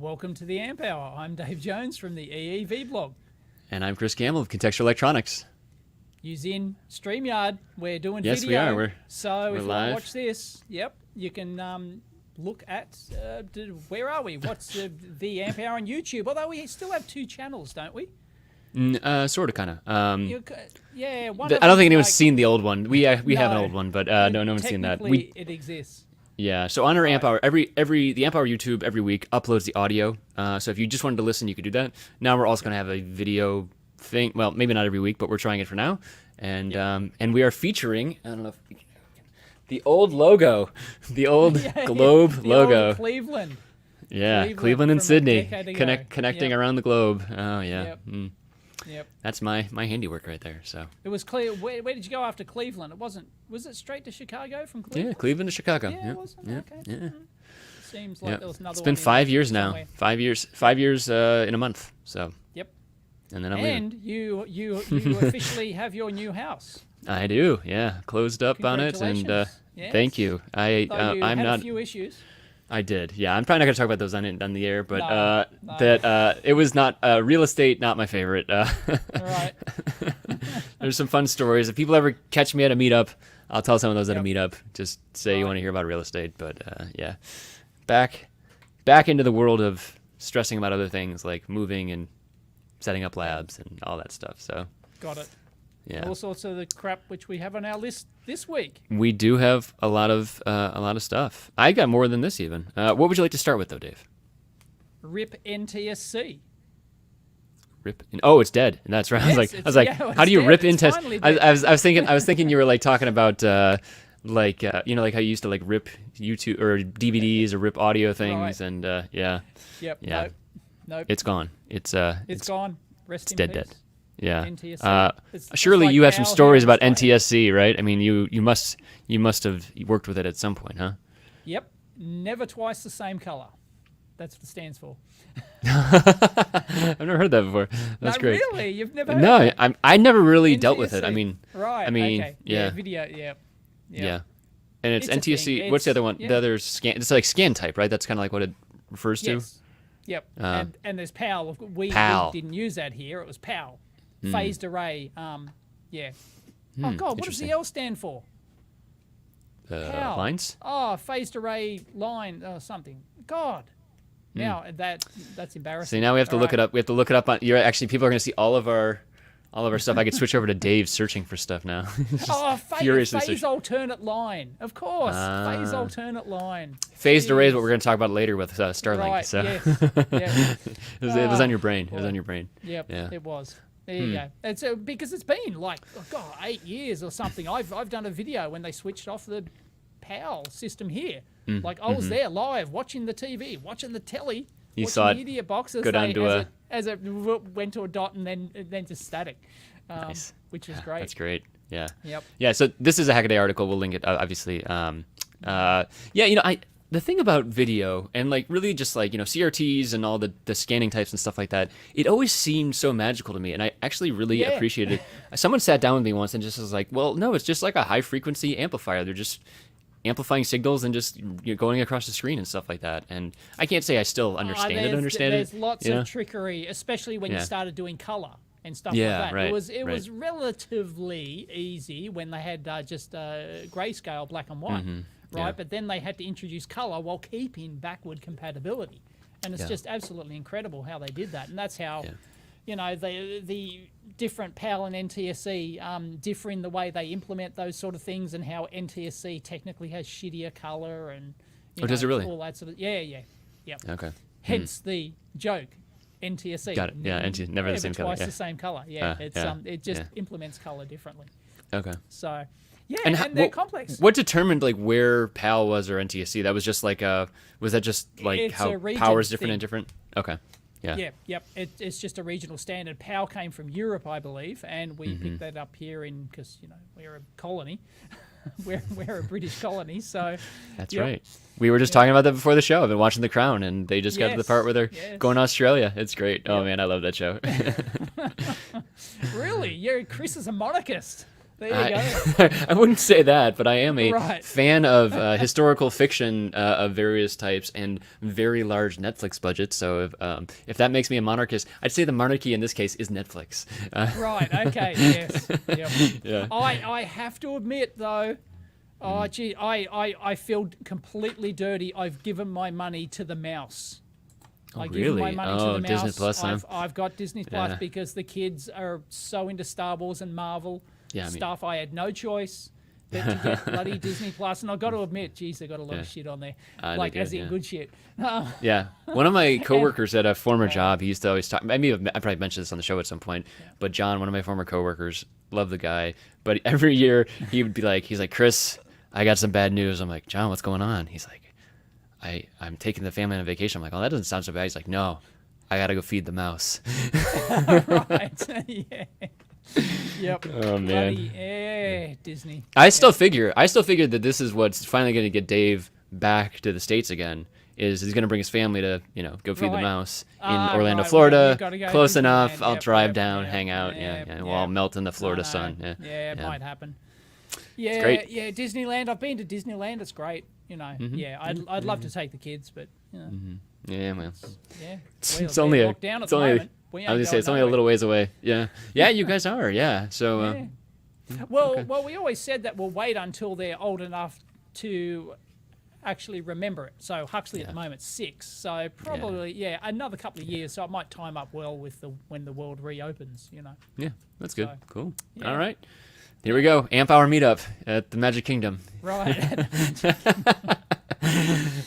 Welcome to the Amp Hour. I'm Dave Jones from the EEV blog. And I'm Chris Gamble of Contextual Electronics. Using StreamYard, we're doing Yes, video. we are. So we're if you want live. to watch this, you can look at, where are we? What's the Amp Hour on YouTube? Although we still have two channels, don't we? Sort of, kind of. Yeah, one I of don't them, think anyone's seen the old one. We have an No. old one, but no one's seen that. Technically, it exists. Yeah, so on our Amp Hour, the Amp Hour YouTube every week uploads the audio. So if you just wanted to listen, you could do that. Now we're also going to have a video thing. Well, maybe not every week, but we're trying it for now. And we are featuring, I don't know if the old logo, the old globe the logo. Old Cleveland. Yeah, Cleveland and from a Sydney decade ago. connecting Yep. around the globe. Oh yeah. Yep. Yep. That's my handiwork right there. So It was clear. Where did you go after Cleveland? It wasn't. Was it straight to Chicago from Cleveland? yeah, Cleveland to Chicago. Yeah, Yep. wasn't Yep. okay. Yeah. Seems like Yep. there was another. It's one been in 5 there years now. somewhere. 5 years. 5 years in a month. So. Yep. And then I'm leaving. And you officially have your new house. I do. Yeah, closed up on it, and Congratulations. Yes. thank you. Though you I'm had not. a few issues. I did. Yeah, I'm probably not gonna talk about those on the air, but No. that it was not real estate. Not my favorite. All right. There's some fun stories. If people ever catch me at a meetup, I'll tell some of those at a Yep. meetup. Just say you Right. want to hear about real estate. But yeah, back into the world of stressing about other things like moving and setting up labs and all that stuff. So Got it. yeah, All sorts of the crap which we have on our list this week. we do have a lot of stuff. I got more than this even. What would you like to start with though, Dave? RIP NTSC. Rip. Oh, it's dead. And that's right. Yes, I was like, it's how do you dead. rip It's into? finally I dead. was thinking you were like talking about like how you used to like rip YouTube or DVDs or rip audio things, Right. and yeah, Yep. Yeah. Nope. it's gone. It's gone. Rest it's in dead, peace. dead. Yeah. NTSC. It's Surely like you have some Power stories Hands about Play. NTSC, right? I mean, you must have worked with it at some point, huh? Yep. Never twice the same color. That's what it stands for. I've never heard that before. That's No, great. Really? You've never heard No, of that? I never really dealt with it. I NTSC. mean, Right. I mean, okay. yeah. Video. Yeah. yeah. And it's It's a NTSC. thing. What's the It's- other one? yeah. The other scan. It's like scan type, right? That's kind of like what it refers to. Yes. Yep. And there's PAL. We PAL. didn't use that here. It was PAL. Phased array. Yeah. Oh God, what does interesting. the L stand for? PAL. Lines. Oh, phased array line or something. God. Now that's embarrassing. See, now we have to All look right. it up. We have to look it up on. You're actually people are going to see all of our stuff. I could switch over to Dave searching for stuff now. Just Oh, furiously phase search. alternate line. Of course. Phase alternate line. Phased array is what Jeez. we're going to talk about later with Starlink. Right, So yes. Yeah. it was on your brain. It was on your brain. Yep, Yeah. it was. There you go. It's because it's been like 8 years or something. I've done a video when they switched off the PAL system here. Like I was there live watching the TV, watching the telly, You watching saw the it idiot boxes go down to as it went to a dot and then to static, Nice. which was great. That's great. Yeah. Yep. Yeah. So this is a Hackaday article. We'll link it, obviously. Yeah. The thing about video and like really just like CRTs and all the scanning types and stuff like that, it always seemed so magical to me, and I actually really Yeah. appreciated it. Someone sat down with me once and just was like, "Well, no, it's just like a high frequency amplifier. They're just amplifying signals and just going across the screen and stuff like that." And I can't say I still understand There's it. lots you know? of trickery, especially when you Yeah. started doing color and stuff Yeah, like that. right, It was right. relatively easy when they had just grayscale, black and white, right? Mm-hmm. yeah. But then they had to introduce color while keeping backward compatibility, and it's Yeah. just absolutely incredible how they did that. And that's how, Yeah. the different PAL and NTSC differ in the way they implement those sort of things, and how NTSC technically has shittier color and does it really? all that sort of yep. Okay. Hence the joke, NTSC. Got it. Yeah, never the same color. Twice Yeah. the same color. Yeah, yeah, it just yeah. implements color differently. Okay. So, and they're complex. What determined like where PAL was or NTSC? That was just like was that just like It's how a region power is different thing. and different? Okay. Yeah. Yeah, yep. It's just a regional standard. PAL came from Europe, I believe, and we picked that up here because we're a colony. we're a British colony, so That's yep. right. We were just talking about that before the show. I've been watching The Crown, and they just got to the Yes, part where they're yes. going to Australia. It's great. Oh man, I love that show. Really, Chris is a monarchist. There you go. I wouldn't say that, but I am a Right. fan of historical fiction of various types and very large Netflix budgets. So if that makes me a monarchist, I'd say the monarchy in this case is Netflix. Right. Okay. Yes. Yep. Yeah. I have to admit though, oh gee, I feel completely dirty. I've given my money to the mouse. I give my really? money to Oh, the mouse. Disney Plus, huh? I've got Disney Plus Yeah. because the kids are so into Star Wars and Marvel Yeah, I mean- stuff. I had no choice but to get bloody Disney Plus, and I've got to admit, geez, they got a lot of shit on there, They like do, as in yeah. good shit. Yeah, one of my coworkers at a former job, he used to always talk. I probably mentioned this on the show at some point, but John, one of my former coworkers, love the guy, but every year he would be like, he's like, Chris, I got some bad news. I'm like, John, what's going on? He's like, I'm taking the family on a vacation. I'm like, oh, that doesn't sound so bad. He's like, no, I gotta go feed the mouse. Right? Yeah. Yep. Oh man. Bloody, yeah, Disney. I still figured that this is what's finally going to get Dave back to the States again. Is he's going to bring his family to go feed the Right. mouse in Ah, Orlando, right, Florida. well, you've gotta go Close to enough. Disneyland. I'll Yep, drive yep, down, yep, hang out. yep, Yeah. While I'll melt in the Florida I know. sun. Yeah. Yeah, it might happen. Yeah, great. yeah, Disneyland. I've been to Disneyland. It's great. You know, yeah, I'd love to take the kids, but you know, Yeah, well. yeah, It's only a. locked down at It's the only. moment. We I ain't was gonna say it's going only a nowhere. little ways away. Yeah. Yeah, you guys are. Yeah. So. Yeah. Well, we always said that we'll wait until they're old enough to actually remember it. So Huxley at the moment's 6, so probably another couple of years. So it might time up well with when the world reopens. You know. Yeah, that's good. So, Cool. yeah. All right. Here we go. Amp Hour meetup at the Magic Kingdom. Right.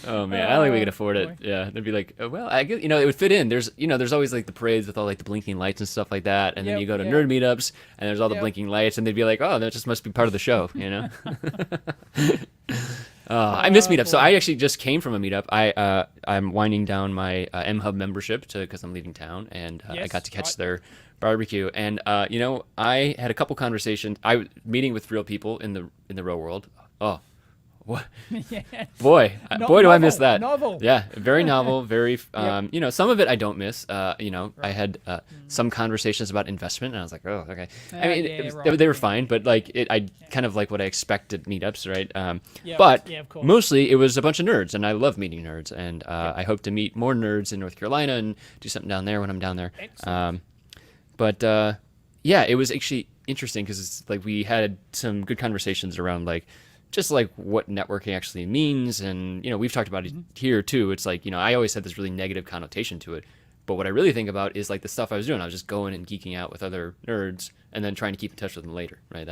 Oh man, I don't think we Oh, could afford it. boy. Yeah, they'd be like, oh, well, I guess it would fit in. There's always like the parades with all like the blinking lights and stuff like that, and then Yep, you go to yep. nerd meetups and there's all the Yep. blinking lights, and they'd be like, oh, that just must be part of the show, you know? I miss meetups. So boy. I actually just came from a meetup. I'm winding down my M Hub membership because I'm leaving town, and I Yes, got to catch right. their barbecue. And I had a couple conversations. I was meeting with real people in the real world. Oh, what? Yeah. Boy, No- boy, do I miss novel, that. novel. Yeah, very novel, very, some of it I don't miss. I had Mm. some conversations about investment, and I was like, oh, okay. I mean, yeah, it was, right, they were yeah. fine, but like, I kind of like what I expected meetups, right? Yeah, But yeah, of course. mostly it was a bunch of nerds, and I love meeting nerds, and I hope to meet more nerds in North Carolina and do something down there when I'm down there. Excellent. Yeah, it was actually interesting because it's like we had some good conversations around like just like what networking actually means, and we've talked about it here too. It's like I always had this really negative connotation to it, but what I really think about is like the stuff I was doing. I was just going and geeking out with other nerds, and then trying to keep in touch with them later, right?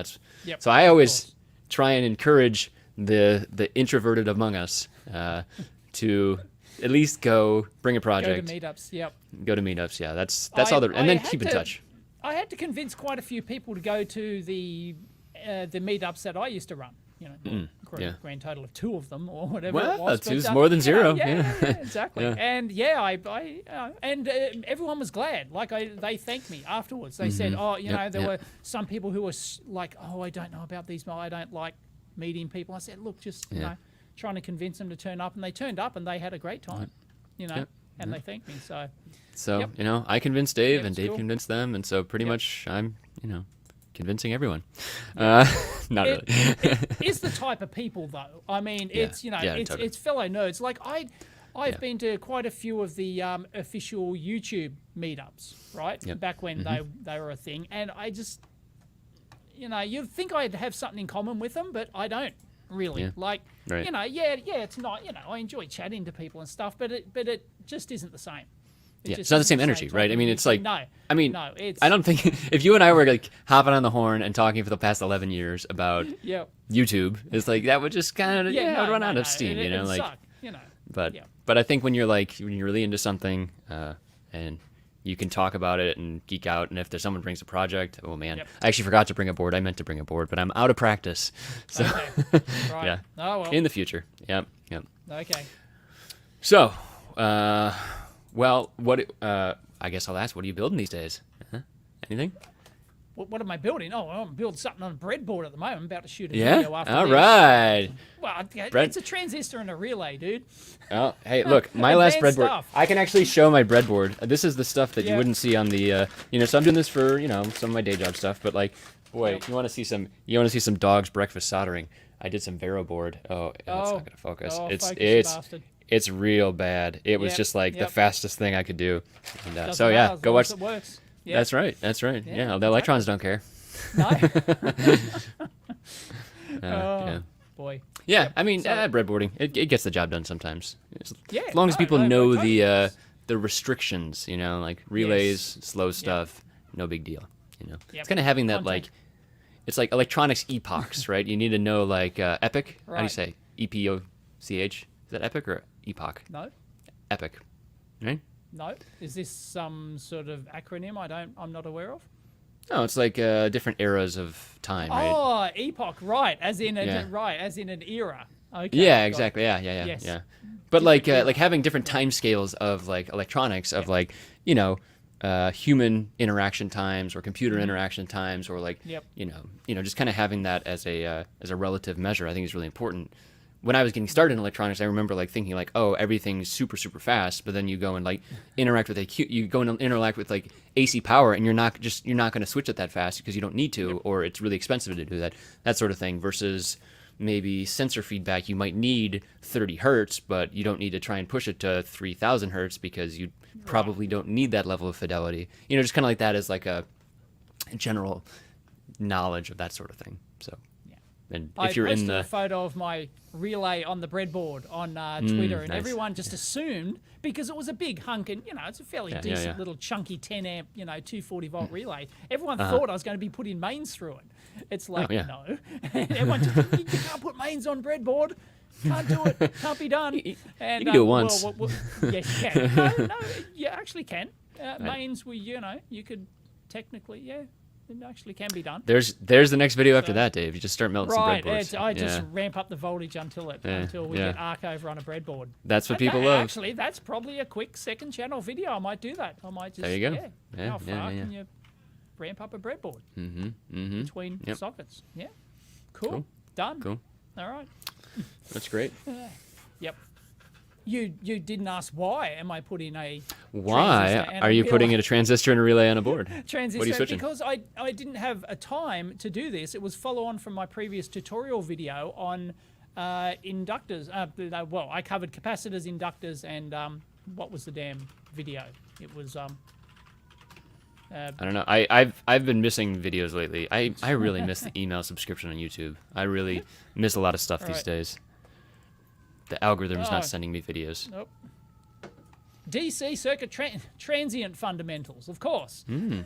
Yep, So I of always course. try and encourage the introverted among us to at least go bring a Go project, to meetups. Yep. go to meetups. Yeah, that's all. And then keep in touch. I had to convince quite a few people to go to the meetups that I used to run. Grand total of 2 of them or whatever. Well, it was. But, two's more than 0. Yeah, exactly. Yeah. And everyone was glad. Like they thanked me afterwards. They said, "Oh, there were some people who were like, oh, I don't know about these. I don't like meeting people." I said, "Look, just trying to convince them to turn up," and they turned up and they had a great time. And they thanked me. So So, I convinced Dave, Yep, and it's Dave cool. convinced them, and so pretty much I'm, convincing everyone. Not really. it is the type of people though. I mean, it's totally. it's fellow nerds. Like I've been to quite a few of the official YouTube meetups, right? Yep. Back when they were a thing, and I just you'd think I'd have something in common with them, but I don't really. Yeah. Like Right. it's not. I enjoy chatting to people and stuff, but it just isn't the same. Yeah, just it's not the isn't same energy, type right? I of mean, it's like, no. No, it's I don't think if you and I were like hopping on the horn and talking for the past 11 years about yeah. YouTube, it's like that would just kind of Yeah, would run out no, of steam, it'd like. suck, But Yeah. but I think when you're really into something, and you can talk about it and geek out, and if there's someone brings a project, oh man, Yep. I actually forgot to bring a board. I meant to bring a board, but I'm out of practice. So Okay. Right. yeah, Oh well. in the future, yep. Okay. So, well, what? I guess I'll ask, what are you building these days? Anything? What am I building? Oh, I'm building something on Breadboard at the moment. I'm about to shoot a Yeah. video after All this. right. Well, Bread- it's a transistor and a relay, dude. Oh, hey, look, my last Advanced breadboard. stuff. I can actually show my breadboard. This is the stuff that you Yeah. wouldn't see on the, so I'm doing this for, some of my day job stuff, but like, Boy, you want to see some dogs breakfast soldering? I did some Breadboard. Oh, it's not gonna focus. It's real bad. It was just like the fastest thing I could do. And, so yeah, go watch. It works. Yep. That's right. Yeah, the electrons don't care. No. Yeah. Boy. Yeah, I mean, breadboarding, it gets the job done sometimes. As long as no, people no, know totally. the restrictions, like relays, slow stuff, no big deal. It's kind of having that it's like electronics epochs, right? You need to know epoch. How do you say EPOCH? Is that epoch or epoch? No. Epoch, right? No. Is this some sort of acronym I'm not aware of? No, it's like different eras of time, right? Oh, epoch, right? As in as in an era. Okay. Yeah, exactly. Yeah. Yes. Yeah. But like having different time scales of electronics of human interaction times or computer interaction times or just kind of having that as a relative measure, I think is really important. When I was getting started in electronics, I remember thinking oh, everything's super super fast, but then you go and interact with AC power, and you're not going to switch it that fast because you don't need to, or it's really expensive to do that sort of thing. Versus maybe sensor feedback, you might need 30 hertz, but you don't need to try and push it to 3,000 hertz because you probably don't need that level of fidelity. Just kind of like that as a general knowledge of that sort of thing. So. And if you're in the I posted a photo of my relay on the breadboard on Twitter, and everyone just assumed, because it was a big hunk, and it's a fairly decent little chunky 10 amp, 240 volt relay. Everyone thought I was going to be putting mains through it. It's no. Everyone just, you can't put mains on breadboard. Can't do it. Can't be done. And, you can do it once. Yes, you can. No, you actually can. Mains, you could technically, it actually can be done. There's the next video after that, Dave. You just start melting some breadboards. I just ramp up the voltage until we get arc over on a breadboard. That's what people love. Actually, that's probably a quick second channel video. I might do that. I might just there you go. How far can you ramp up a breadboard between sockets? Yeah, cool. Done. Cool. All right. That's great. Yep. You didn't ask why am I putting a why are you putting a transistor and a relay on a board? Transistor, what are you switching? Because I didn't have a time to do this. It was follow on from my previous tutorial video on inductors. I covered capacitors, inductors, and what was the damn video? It was I don't know. I've been missing videos lately. I really miss the email subscription on YouTube. I really miss a lot of stuff these days. The algorithm's not sending me videos. Nope. DC circuit transient fundamentals, of course.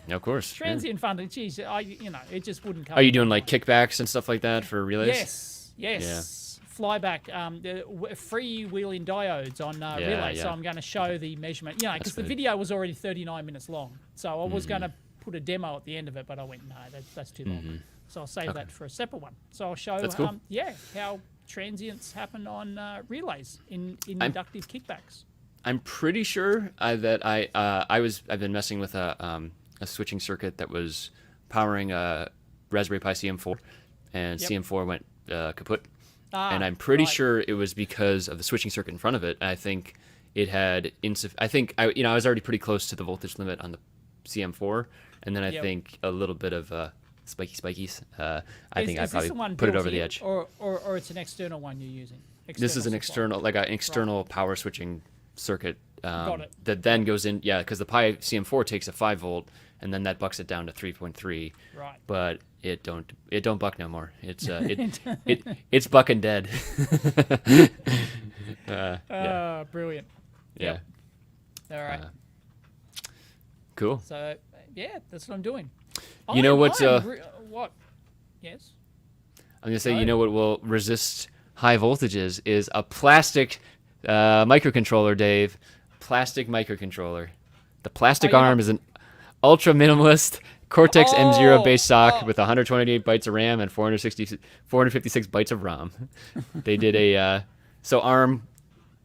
Of course. Transient fundamentals. Geez, it just wouldn't come. Are you doing kickbacks and stuff like that for relays? Yes. Flyback, freewheeling diodes on relays. So I'm going to show the measurement. Because the video was already 39 minutes long. So I was going to put a demo at the end of it, but I went, no, that's too long. So I'll save that for a separate one. So I'll show, cool. How transients happen on relays in inductive kickbacks. I'm pretty sure that I've been messing with a switching circuit that was powering a Raspberry Pi CM4, and CM4 went kaput. And I'm pretty sure it was because of the switching circuit in front of it. I think it had I was already pretty close to the voltage limit on the CM4, and then I think a little bit of spikies. I think I probably put it over the edge. Or it's an external one you're using? This is an external, an external power switching circuit Got it. that then goes in, because the Pi CM4 takes a 5 volt, and then that bucks it down to 3.3. Right. But it don't buck no more. It's it's bucking dead. Brilliant. Yeah. Yep. All right. Cool. So that's what I'm doing. You know what's what? Yes. I'm gonna say, what will resist high voltages is a plastic microcontroller, Dave. Plastic microcontroller. The plastic arm is an ultra minimalist Cortex M0 base sock with 128 bytes of RAM and 456 bytes of ROM. They did so ARM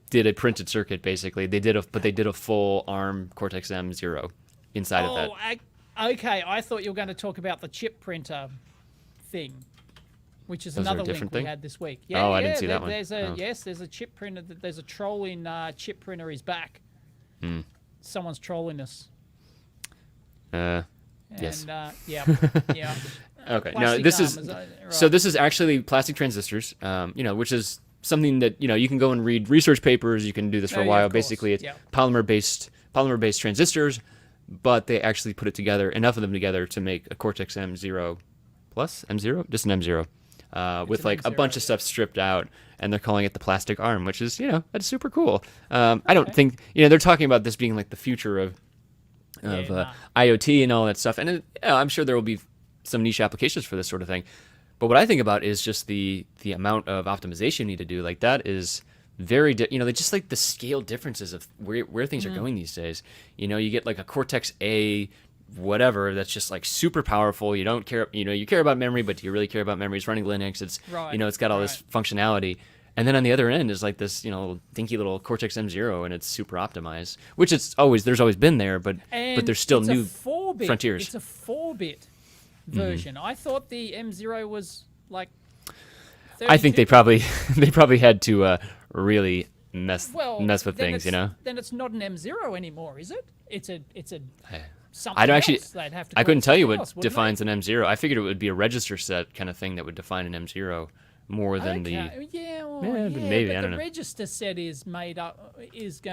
did a printed circuit basically. They did a full ARM Cortex M0 inside of that. Okay, I thought you were going to talk about the chip printer thing, which is another link we had this week. Yeah, I didn't see that one. There's a chip printer. There's a trolling chip printer is back. Someone's trolling us. Yes. And, yeah. Okay. Now Plastic this arm is right. so this is actually plastic transistors. Which is something that you can go and read research papers. You can do this for a while. of course. Basically, it's Yeah. polymer-based transistors, but they actually put it together, enough of them together, to make a Cortex M0 Plus, M0, just an M0, with an like a M0, bunch of stuff stripped out, and they're calling it the plastic arm, which is that's super cool. I don't think they're talking about this being like the future of IoT and all that stuff, and I'm sure there will be some niche applications for this sort of thing. But what I think about is just the amount of optimization you need to do. Like that is very, they just like the scale differences of where things are going these days. You get like a Cortex A, whatever, that's just like super powerful. You don't care, you care about memory, but do you really care about memory? It's running Linux. It's, it's got all this functionality. And then on the other end is like this, dinky little Cortex M0, and it's super optimized, which there's always been there, but there's still new frontiers. It's a 4-bit version. I thought the M0 was like 32. I think they probably had to really mess with things, Then it's not an M0 anymore, is it? It's a something I don't actually. else. They'd have to I couldn't tell you what else, defines an M0. I figured it would be a register set kind of thing that would define an M0 more than maybe but I don't know. The register set is going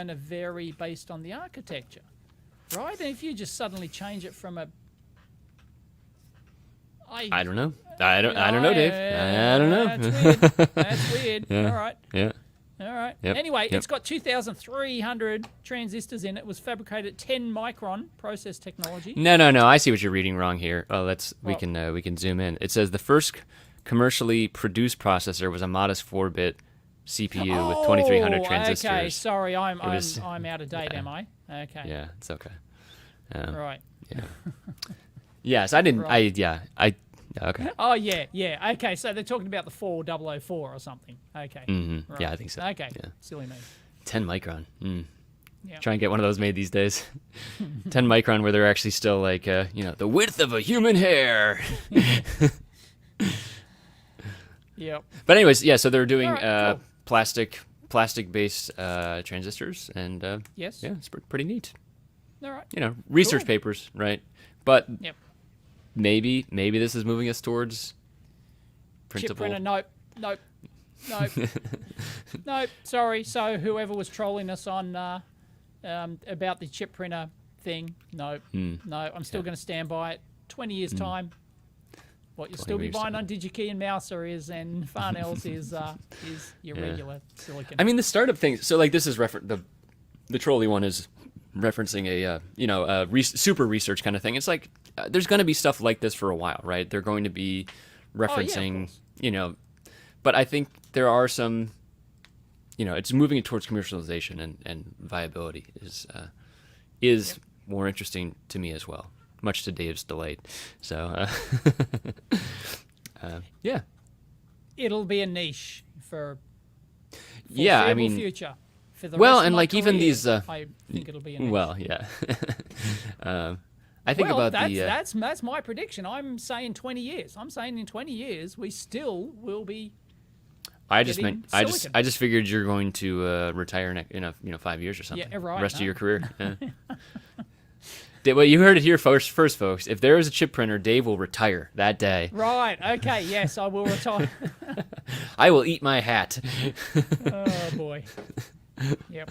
to vary based on the architecture, right? And if you just suddenly change it from a I don't know. I don't know, Dave. I don't know. That's weird. Yeah. All right. Yeah. All right. Yep. Anyway, Yep. it's got 2,300 transistors in it. It was fabricated 10 micron process technology. No. I see what you're reading wrong here. Oh, we can zoom in. It says the first commercially produced processor was a modest 4-bit CPU with 2,300 transistors. Okay. Sorry, I'm out of date. Am I? Okay. Yeah, it's okay. Right. Yeah. Yes, I didn't. Right. Okay. Oh yeah. Okay, so they're talking about the 4004 or something. Okay. Mm-hmm. Right. Yeah, I think so. Okay. Yeah. Silly me. 10 micron. Yeah. Try and get one of those made these days. 10 micron, where they're actually still like the width of a human hair. Yep. But anyways, yeah. So they're doing Cool. plastic-based transistors, and Yes. yeah, it's pretty neat. All right. Research Cool. papers, right? But Yep. maybe this is moving us towards Chip printable. printer. Nope. Nope. Sorry. So whoever was trolling us on about the chip printer thing, no. I'm still going to stand by it. 20 years time. What you'll still be years buying time. on DigiKey and Mouser and Farnell's is your regular silicon. I mean, the startup thing. So like this is the trolley one is referencing a super research kind of thing. It's like there's going to be stuff like this for a while, right? They're going to be referencing, but I think there are some, it's moving it towards commercialization and viability is more interesting to me as well, much to Dave's delight. So, yeah. It'll be a niche for Yeah, I foreseeable mean, future. For the well, rest of and my like even career, these, I think it'll be a niche. well, yeah. I think about that's my prediction. I'm saying 20 years. I'm saying in 20 years we still will be. I just figured you're going to retire in 5 years or something. Yeah, right. Rest of your career. Yeah. Well, you heard it here first, folks. If there is a chip printer, Dave will retire that day. Right. Okay. Yes, I will retire. I will eat my hat. Oh boy. Yep.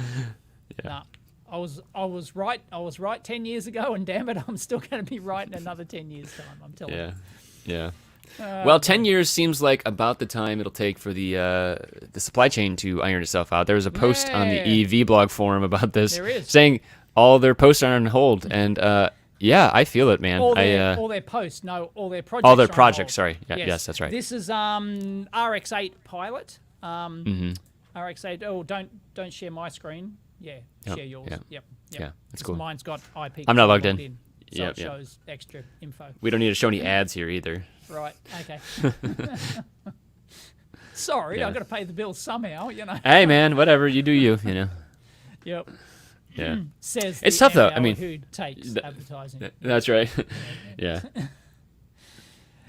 Yeah. Nah. I was right. I was right 10 years ago, and damn it, I'm still going to be right in another 10 years' time. I'm telling you. Yeah. Well, 10 years seems like about the time it'll take for the supply chain to iron itself out. There was a post on the EV blog forum about this, There is. saying all their posts are on hold, and yeah, I feel it, man. All their posts, no, all their projects. All their are on projects. hold. Sorry. Yes, that's right. This is RX8 Pilot. RX8. Oh, don't share my screen. Yeah, share yours. Yeah. Yep. Yeah, that's 'Cause cool. Mine's got IP. I'm not logged in. So Yep, it yep. shows extra info. We don't need to show any ads here either. Right. Okay. Sorry, Yeah. I've got to pay the bills somehow. Hey, man, whatever. You do you. Yep. Yeah. Says It's the tough, though. ML I mean, who takes advertising. That's right. Yeah.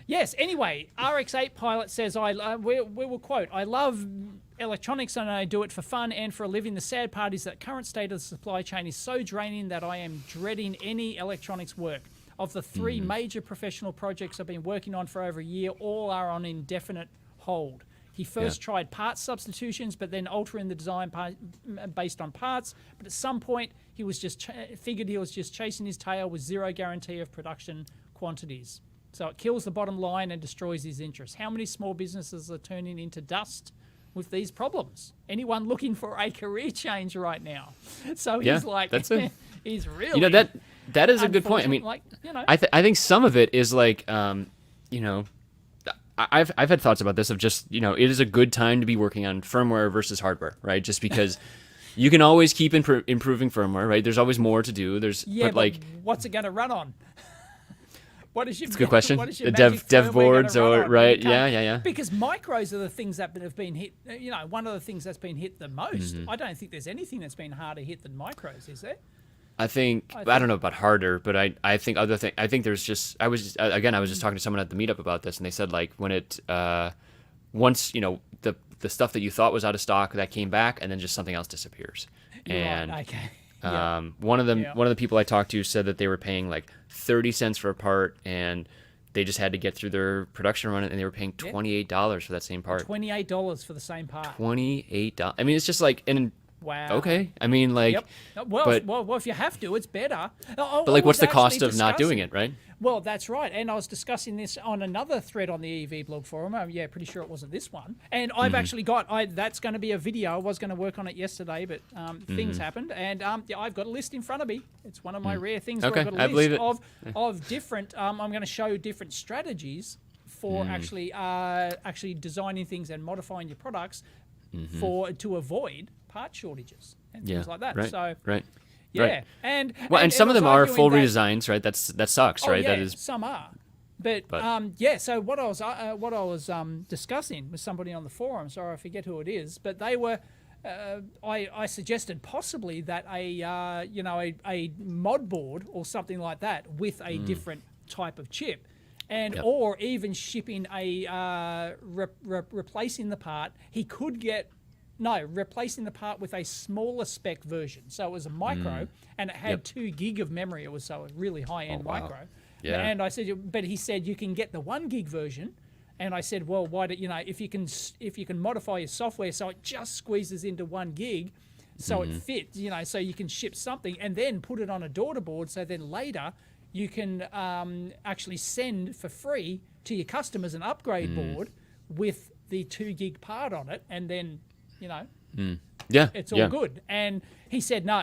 Yes. Anyway, RX8 Pilot says, we will quote, "I love electronics and I do it for fun and for a living. The sad part is that current state of the supply chain is so draining that I am dreading any electronics work. of the 3 major professional projects I've been working on for over a year, all are on indefinite hold. He first tried part substitutions, but then altering the design based on parts. But at some point, he was just figured he was just chasing his tail with zero guarantee of production quantities. So it kills the bottom line and destroys his interest. How many small businesses are turning into dust with these problems? Anyone looking for a career change right now? So he's like, that's it. He's really, You know, that is a good point. I mean, like, you know, I think some of it is like, you know, I've had thoughts about this of just, you know, it is a good time to be working on firmware versus hardware, right? Just because you can always keep improving firmware, right? There's always more to do. But like, what's it going to run on? What is your? It's a good question. What is your Dev boards or right? Yeah. Because micros are the things that have been hit. You know, one of the things that's been hit the most. I don't think there's anything that's been harder hit than micros, is there? I don't know about harder, but I think I think there's just I was just talking to someone at the meetup about this, and they said like when it once, you know, the stuff that you thought was out of stock, that came back, and then just something else disappears. And right, okay. one of the people I talked to said that they were paying like 30 cents for a part, and they just had to get through their production run, and they were paying $28 for that same part. $28 for the same part. $28. I mean, it's just like, and wow. Okay. I mean, like, well, if you have to, it's better. But like, what's the cost of not doing it, right? Well, that's right. And I was discussing this on another thread on the EV blog forum. Pretty sure it wasn't this one. And I've actually got, that's going to be a video. I was going to work on it yesterday, but things happened. And I've got a list in front of me. It's one of my rare things where I've got a list of different, I'm going to show different strategies for actually designing things and modifying your products to avoid part shortages and things like that. Right, so right. yeah, right. and some of them are full that, redesigns, right? That sucks, right? Yeah, that is. Some are, but So what I was discussing with somebody on the forum. Sorry, I forget who it is, but they were. I suggested possibly that a mod board or something like that with a different type of chip. And or even shipping a replacing the part, replacing the part with a smaller spec version. So it was a micro, and it had 2 gig of memory. It was so a really high end micro. Yeah. And I said, but he said you can get the 1 gig version. And I said, well, why do if you can modify your software so it just squeezes into 1 gig, so it fits, so you can ship something and then put it on a daughter board. So then later you can actually send for free to your customers an upgrade board with the 2 gig part on it, and then it's all good. And he said, no,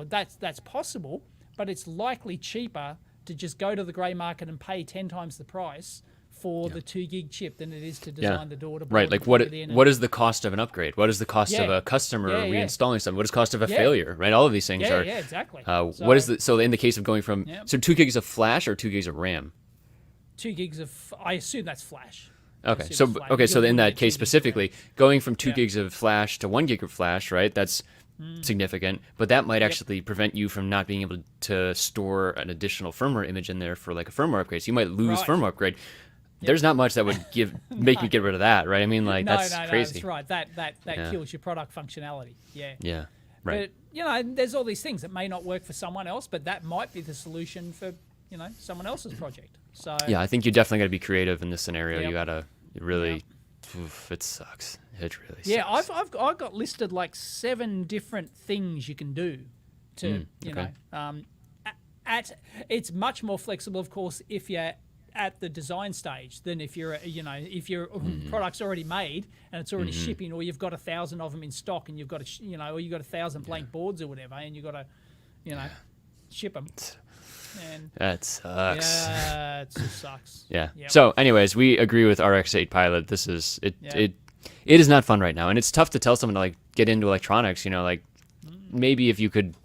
that's possible, but it's likely cheaper to just go to the grey market and pay 10 times the price for the 2 gig chip than it is to design the daughter board. Right, like what is the cost of an upgrade? What is the cost of a customer reinstalling something? What is the cost of a failure? Right, all of these things are. Yeah, exactly. What is so in the case of going from 2 gigs of flash or 2 gigs of RAM? 2 gigs of, I assume that's flash. Okay, so in that case specifically, going from 2 gigs of flash to 1 gig of flash, right? That's significant, but that might actually prevent you from not being able to store an additional firmware image in there for like a firmware upgrade. So you might lose firmware upgrade. There's not much that would make me get rid of that, right? I mean, like that's crazy. No, that's right. That kills your product functionality. Yeah. Yeah. Right. But there's all these things that may not work for someone else, but that might be the solution for someone else's project. So yeah, I think you definitely got to be creative in this scenario. You got to really. Oof, it sucks. It really sucks. Yeah, I've got listed like 7 different things you can do to it's much more flexible, of course, if you're at the design stage than if you're if your product's already made and it's already shipping, or you've got 1,000 of them in stock and you've got to or you've got 1,000 blank boards or whatever, and you've got to ship them. And that sucks. Yeah, it just sucks. Yeah. Yep. So, anyways, we agree with RX-8 Pilot. This is it. It is not fun right now, and it's tough to tell someone to like get into electronics. Like maybe if you could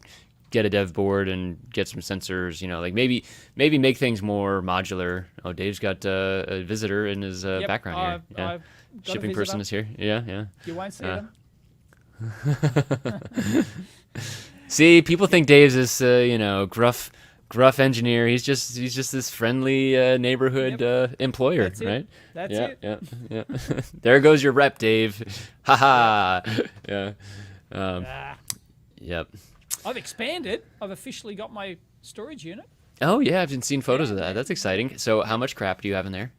get a dev board and get some sensors. Like maybe make things more modular. Oh, Dave's got a visitor in his background here. Yeah. Shipping person is here. Yeah. You won't see them. See, people think Dave's this gruff engineer. He's just this friendly neighborhood employer, That's right? That's it. Yeah. There goes your rep, Dave. Ha ha. Yeah. Yep. I've expanded. I've officially got my storage unit. Oh yeah, I've been seeing photos of that. That's exciting. So how much crap do you have in there?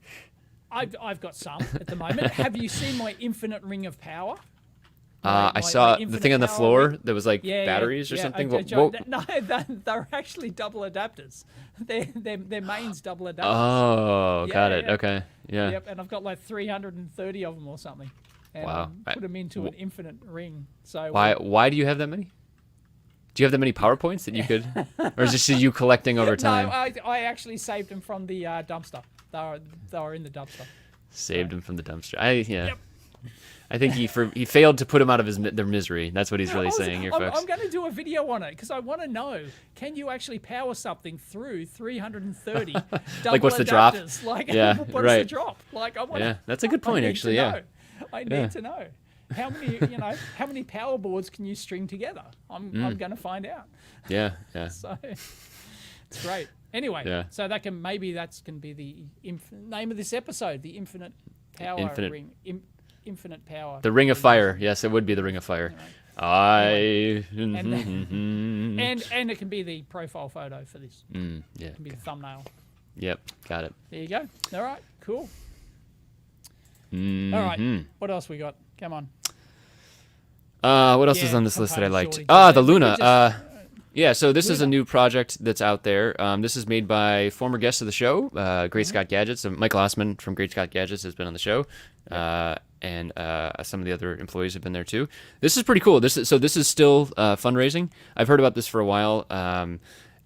I've got some at the moment. Have you seen my infinite ring of power? I saw the thing on the floor ring. that was like batteries or something. No, they're actually double adapters. They're mains double adapters. Oh, got it. Okay, yeah. Yep, and I've got like 330 of them or something. And Wow. put them into an infinite ring. So Why do you have that many? Do you have that many PowerPoints that you could, or is this just you collecting over time? No, I actually saved them from the dumpster. They were in the dumpster. Saved them from the dumpster. I think he failed to put them out of their misery. That's what he's really saying here, folks. I'm going to do a video on it because I want to know: can you actually power something through 330 double Like, what's the drop? Like, Yeah, what's right. the drop? Like, I want. Yeah, that's a good point, actually. Yeah. I need to know how many power boards can you string together? I'm going to find out. Yeah. So it's great. Anyway, so that's can be the name of this episode: the infinite power ring. Infinite power. The Ring of Fire. Yes, it would be the Ring of Fire. Anyway. And it can be the profile photo for this. Yeah. It can be the thumbnail. Yep, got it. There you go. All right, cool. Mm-hmm. All right, what else we got? Come on. What else is on this list that I liked? The Luna. Yeah, so this is a new project that's out there. This is made by former guest of the show, Great Scott Gadgets. Michael Osman from Great Scott Gadgets has been on the show, and some of the other employees have been there too. This is pretty cool. This is still fundraising. I've heard about this for a while,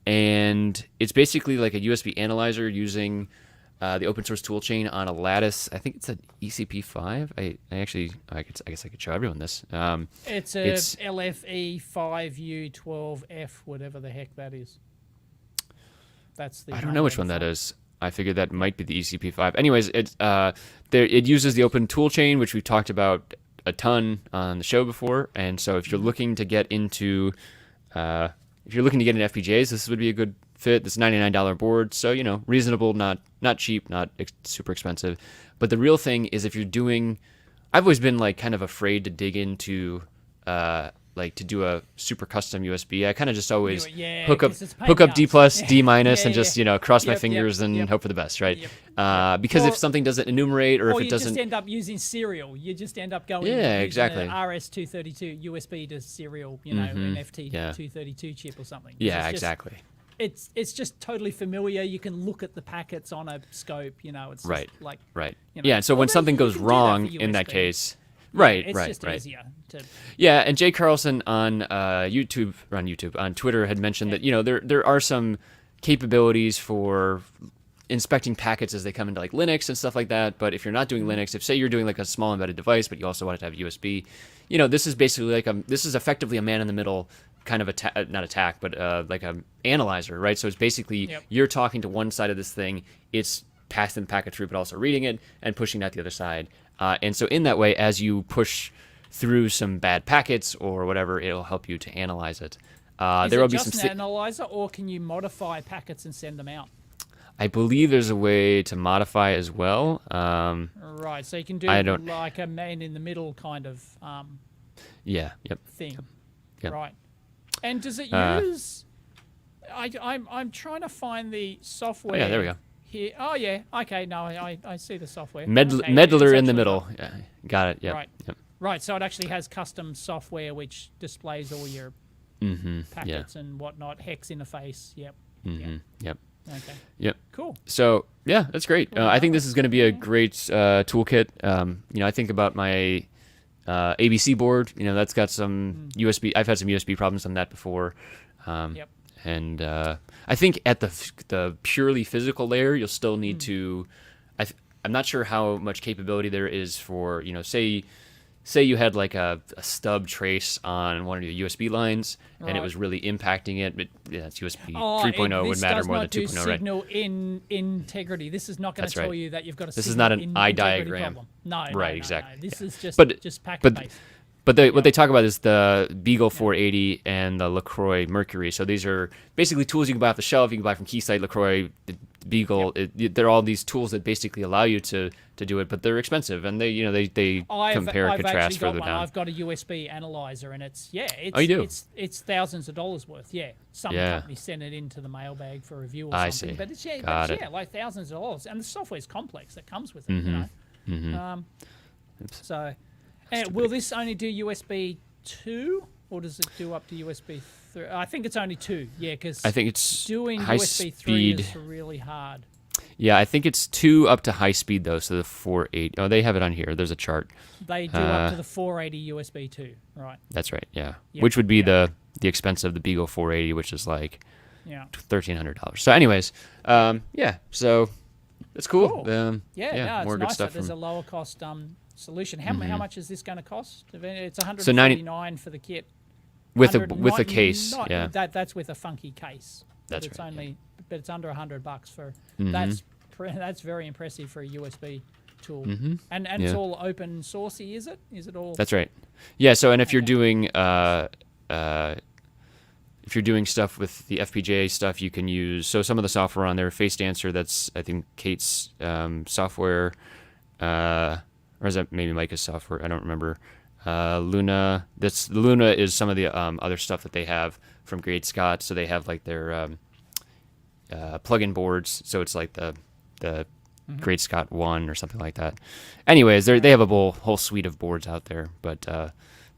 and it's basically like a USB analyzer using the open source toolchain on a Lattice. I think it's an ECP5. I guess I could show everyone this. It's LFE 5U12F, whatever the heck that is. That's the. I don't know which one that is. I figured that might be the ECP5. Anyways, it uses the open toolchain, which we've talked about a ton on the show before. And so if you're looking to get into FPGAs, this would be a good fit. This $99 board, so reasonable, not cheap, not super expensive. But the real thing is, if you're doing, I've always been like kind of afraid to dig into like to do a super custom USB. I kind of just always hook up D+, D-, and just cross my fingers and hope for the best, right? Because if something doesn't enumerate, or if it doesn't, you just end up using serial. You just end up going exactly an RS-232 USB to serial, an FT-232 chip or something. Yeah, exactly. It's just totally familiar. You can look at the packets on a scope. It's right, just like Yeah, and so when something goes wrong in that case. Right. Easier to... Yeah, and Jay Carlson on on Twitter had mentioned that there are some capabilities for inspecting packets as they come into like Linux and stuff like that. But if you're not doing Linux, if say you're doing like a small embedded device, but you also want it to have USB, this is basically this is effectively a man in the middle kind of not attack, but like a analyzer, right? So it's basically you're talking to one side of this thing, it's passing the packet through, but also reading it and pushing it out the other side. And so in that way, as you push through some bad packets or whatever, it'll help you to analyze it. There will be some an analyzer, or can you modify packets and send them out? I believe there's a way to modify as well. Right, so you can do like a man in the middle kind of thing. Yep. Right. And does it use... I'm trying to find the software. Yeah, there we go. Here. Oh, yeah. Okay, no, I see the software. Meddler in the middle. Yeah, got it. Yep. Right. Yep. Right, so it actually has custom software which displays all your packets and whatnot, hex interface. Yep. Yep. Okay. Yep. Cool. So, yeah, that's great. I think this is going to be a great toolkit. I think about my ABC board. That's got some USB. I've had some USB problems on that before. Yep. And I think at the purely physical layer, you'll still need to. I'm not sure how much capability there is for say you had like a stub trace on one of your USB lines, and it was really impacting it. But it's USB 3.0 would matter more than 2.0, right? This does not do signal in integrity. This is not going to tell you that you've got a. This is not an eye diagram. Problem. No, right? No. Exactly. This is just packet based. But what they talk about is the Beagle 480 and the LaCroix Mercury. So these are basically tools you can buy off the shelf. You can buy from Keysight, LaCroix, Beagle. They're all these tools that basically allow you to do it, but they're expensive, and they compare and contrast further down. I've got a USB analyzer, and it's oh, you do? It's thousands of dollars worth. Yeah, some company sent it into the mailbag for review or something. I see. But it's like thousands of dollars, and the software's complex that comes with it. You know. So, will this only do USB 2, or does it do up to USB 3? I think it's only 2. Yeah, because I think it's doing high USB 3 speed. is really hard. Yeah, I think it's 2 up to high speed though. So the 480. Oh, they have it on here. There's a chart. They do up to the 480 USB 2, right? That's right. Yeah, which would be the expense of the Beagle 480, which is like $1,300. So, anyways, so it's cool. No, more it's good nice stuff. that there's a lower cost solution. How much is this going to cost? It's $149 for the kit. With a case. That's with a funky case. That's it's right. But it's under $100 for that's very impressive for a USB tool. And it's all open sourcey, is it? Is it all? That's right. Yeah. So if you're doing stuff with the FPGA stuff, you can use some of the software on there. Face Dancer, that's I think Kate's software, or is that maybe Micah's software? I don't remember. Luna. Luna is some of the other stuff that they have from Great Scott. So they have like their plug-in boards. So it's like the Great Scott 1 or something like that. Anyways, they have a whole suite of boards out there. But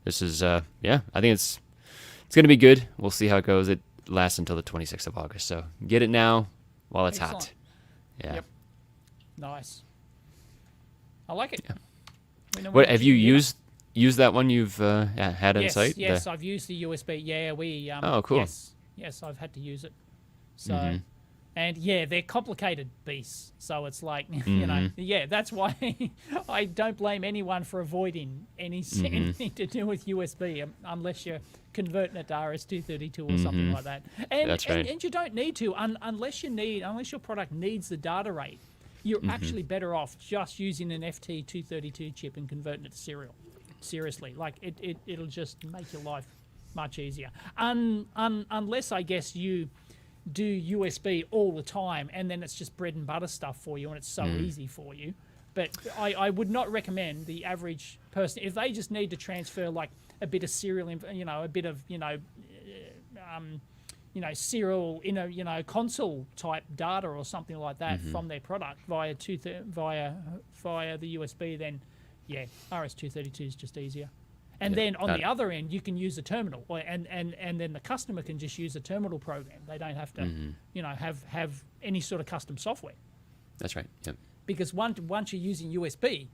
this is I think it's going to be good. We'll see how it goes. It lasts until the 26th of August. So get it now while it's hot. Yeah. Yep. Nice. I like it. Yeah. What have you used that one you've had on site? Yes, I've used the USB. Yeah, we. Oh, cool. Yes, I've had to use it. So, and they're complicated beasts. So it's like that's why I don't blame anyone for avoiding anything to do with USB unless you're converting it to RS-232 or something like that. And that's right. And you don't need to unless your product needs the data rate. You're actually better off just using an FT232 chip and converting it to serial. Seriously, like it'll just make your life much easier. Unless I guess you do USB all the time and then it's just bread and butter stuff for you and it's so easy for you. But I would not recommend the average person if they just need to transfer like a bit of serial, a bit of serial console type data or something like that from their product via the USB. Then RS-232 is just easier. And then on the other end, you can use a terminal, and then the customer can just use a terminal program. They don't have to, have any sort of custom software. That's right. Yep. Because once you're using USB,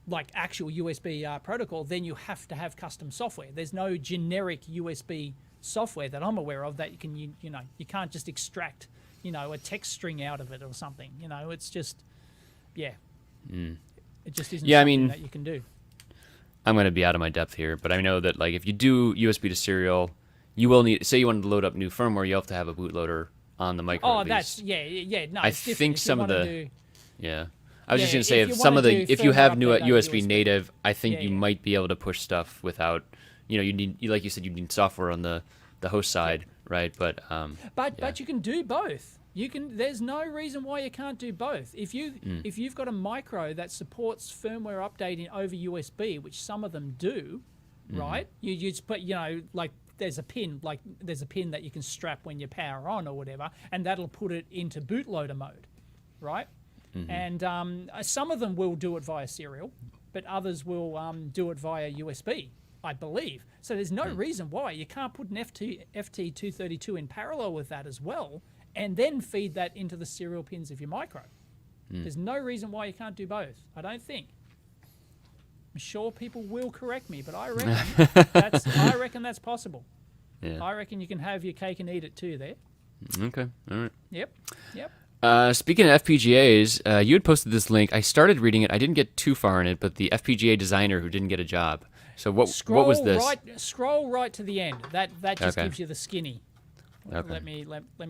like actual USB protocol, then you have to have custom software. There's no generic USB software that I'm aware of that you can't just extract, a text string out of it or something. It's just, it just isn't something that you can do. I'm going to be out of my depth here, but I know that like if you do USB to serial, you will need, say you wanted to load up new firmware, you have to have a bootloader on the micro. Oh, at least. No, I think some of the, I was just going to say if you have new USB native, I think you might be able to push stuff without, you need, like you said, you need software on the host side, right? But you can do both. There's no reason why you can't do both. If you've got a micro that supports firmware updating over USB, which some of them do, right? You just put like there's a pin that you can strap when you power on or whatever, and that'll put it into bootloader mode, right? And some of them will do it via serial, but others will do it via USB, I believe. So there's no reason why you can't put an FT232 in parallel with that as well, and then feed that into the serial pins of your micro. There's no reason why you can't do both, I don't think. I'm sure people will correct me, but I reckon that's possible. Yeah. I reckon you can have your cake and eat it too there. Okay, all right. Yep. Speaking of FPGAs, you had posted this link. I started reading it. I didn't get too far in it, but the FPGA designer who didn't get a job. So what was this? Scroll right to the end. That just gives you the skinny. Okay. Let me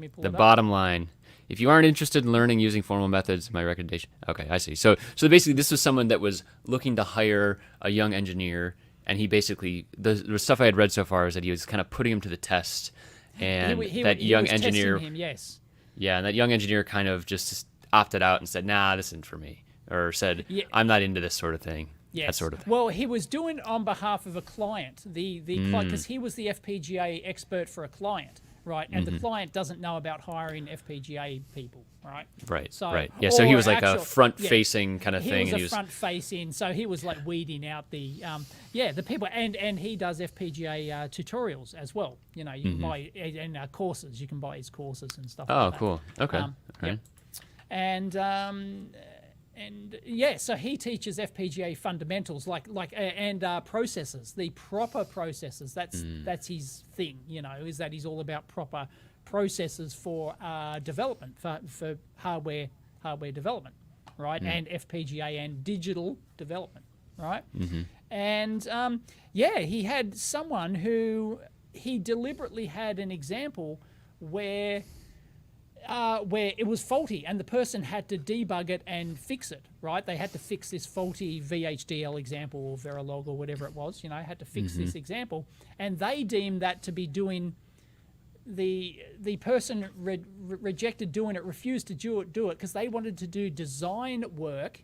pull the it up. bottom line. If you aren't interested in learning using formal methods, my recommendation. Okay, I see. So basically, this was someone that was looking to hire a young engineer, and he basically the stuff I had read so far is that he was kind of putting him to the test, and that young engineer, him, yes, yeah, and that young engineer kind of just opted out and said, "Nah, this isn't for me," or said, "I'm not into this sort of thing." Yes. That sort of thing. Well, he was doing it on behalf of a client, because he was the FPGA expert for a client, right? And the client doesn't know about hiring FPGA people, right? Right. So, right. Yeah. So he was like actual, a front-facing kind of thing. He was front-facing, so he was like weeding out the the people, and he does FPGA tutorials as well. You know, you can buy and courses. You can buy his courses and stuff. Oh, like that. cool. Okay. Yep. And so he teaches FPGA fundamentals and processes, the proper processes. That's his thing, you know, is that he's all about proper processes for development, for hardware development, right? And FPGA and digital development, right? And he had someone who he deliberately had an example where it was faulty and the person had to debug it and fix it, right? They had to fix this faulty VHDL example or Verilog or whatever it was, you know, had to fix this example. And they deemed that to be doing, the person rejected doing it, refused to do it because they wanted to do design work,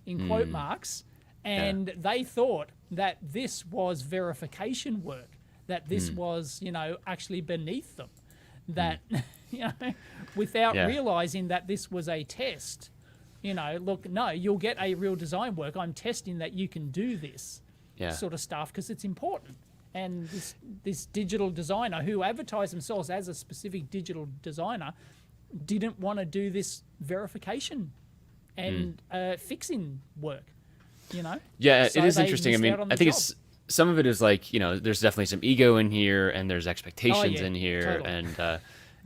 in quote marks, and they thought that this was verification work, that this was, you know, actually beneath them. That, you know, without realizing that this was a test, you know, look, no, you'll get a real design work. I'm testing that you can do this sort of stuff because it's important. And this digital designer who advertised themselves as a specific digital designer didn't want to do this verification and fixing work, you know? Yeah, so it is interesting. I mean, I think job. Some of it is like, you know, there's definitely some ego in here and there's expectations in here. Totally. And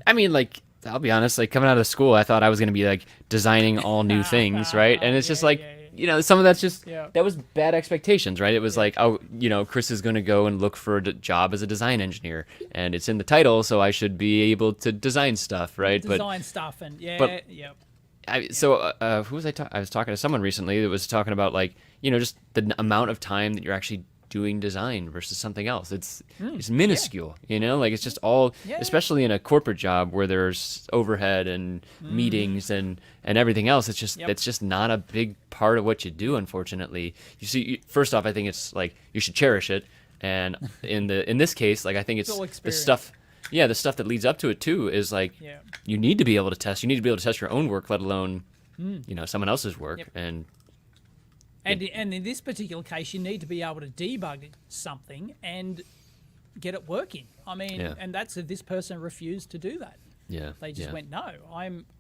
I mean, like, I'll be honest, like coming out of school, I thought I was going to be like designing all new things, right? And it's just like, you know, some of that's just, that was bad expectations, right? It was like, oh, you know, Chris is going to go and look for a job as a design engineer and it's in the title, so I should be able to design stuff, right? Design stuff and So who was I was talking to someone recently that was talking about like, you know, just the amount of time that you're actually doing design versus something else. It's minuscule, you know, like it's just all, especially in a corporate job where there's overhead and meetings and everything else. It's just not a big part of what you do. Unfortunately, you see, first off, I think it's like you should cherish it. And in this case, like I think it's the stuff. Yeah, the stuff that leads up to it too is like you need to be able to test. You need to be able to test your own work, let alone you know, someone else's work. And in this particular case, you need to be able to debug something and get it working. I mean, and this person refused to do that. Yeah, they just went, no,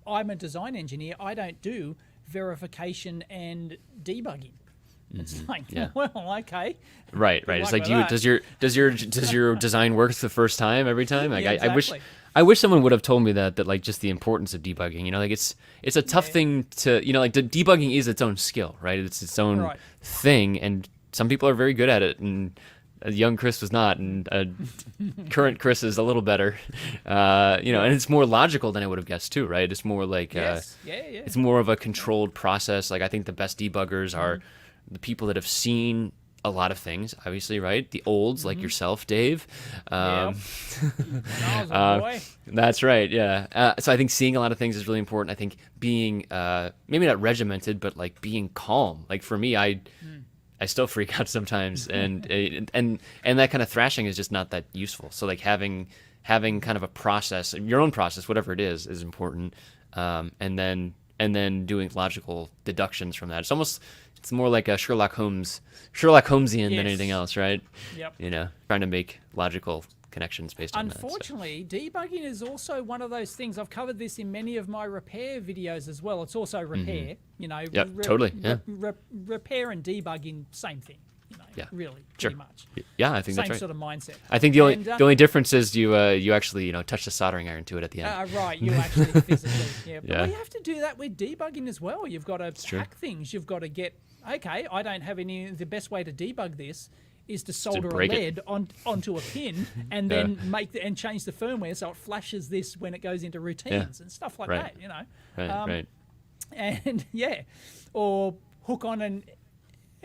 I'm a design engineer. I don't do verification and debugging. It's like, well, okay. Right. It's like, does your design work the first time every time? Like, exactly. I wish someone would have told me that like just the importance of debugging. You know, like it's a tough thing to, you know, like debugging is its own skill, right? It's its own thing, and some people are very good at it, and young Chris was not, and current Chris is a little better. You know, and it's more logical than I would have guessed too, right? It's more like it's more of a controlled process. Like I think the best debuggers are the people that have seen a lot of things, obviously, right? The olds like yourself, Dave. That's right, yeah. So I think seeing a lot of things is really important. I think being maybe not regimented, but like being calm. Like for me, I still freak out sometimes, and that kind of thrashing is just not that useful. So like having kind of a process, your own process, whatever it is important, and then doing logical deductions from that. It's more like a Sherlock Holmesian than anything else, right? Yep. You know, trying to make logical connections based on Unfortunately, debugging is also one of those things. I've covered this in many of my repair videos as well. It's also repair, you know. Yep, totally. Repair and debugging, same thing. You know, really, pretty much. Yeah, I think that's right. Same sort of mindset. I think the only difference is you actually touch the soldering iron to it at the end. Right, you actually physically. But we have to do that with debugging as well. You've got to hack things. You've got to get. Okay, I don't have any. The best way to debug this is to solder a lead onto a pin and then and change the firmware so it flashes this when it goes into routines and stuff like that. You know. Right. And or hook on an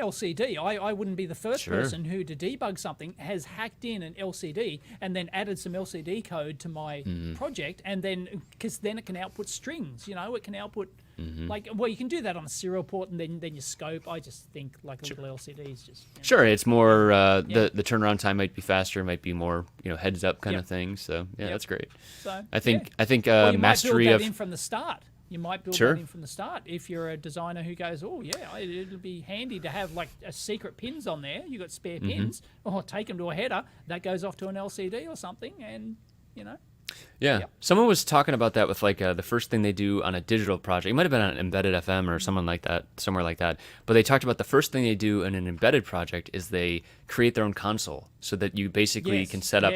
LCD. I wouldn't be the first Sure. person who, to debug something, has hacked in an LCD and then added some LCD code to my project, and then because then it can output strings. It can output you can do that on a serial port, and then your scope. I just think like a little LCD is just Sure, it's more the turnaround time might be faster, might be more heads up kind of thing. So that's great. So I think Or you mastery might build of that in from the start. You might build Sure. that in from the start if you're a designer who goes, oh yeah, it'll be handy to have like a secret pins on there. You got spare pins, or take them to a header that goes off to an LCD or something, and Yeah. Yep. Someone was talking about that with like the first thing they do on a digital project. It might have been on Embedded FM or someone like that, somewhere like that. But they talked about the first thing they do in an embedded project is they create their own console so that you basically can set up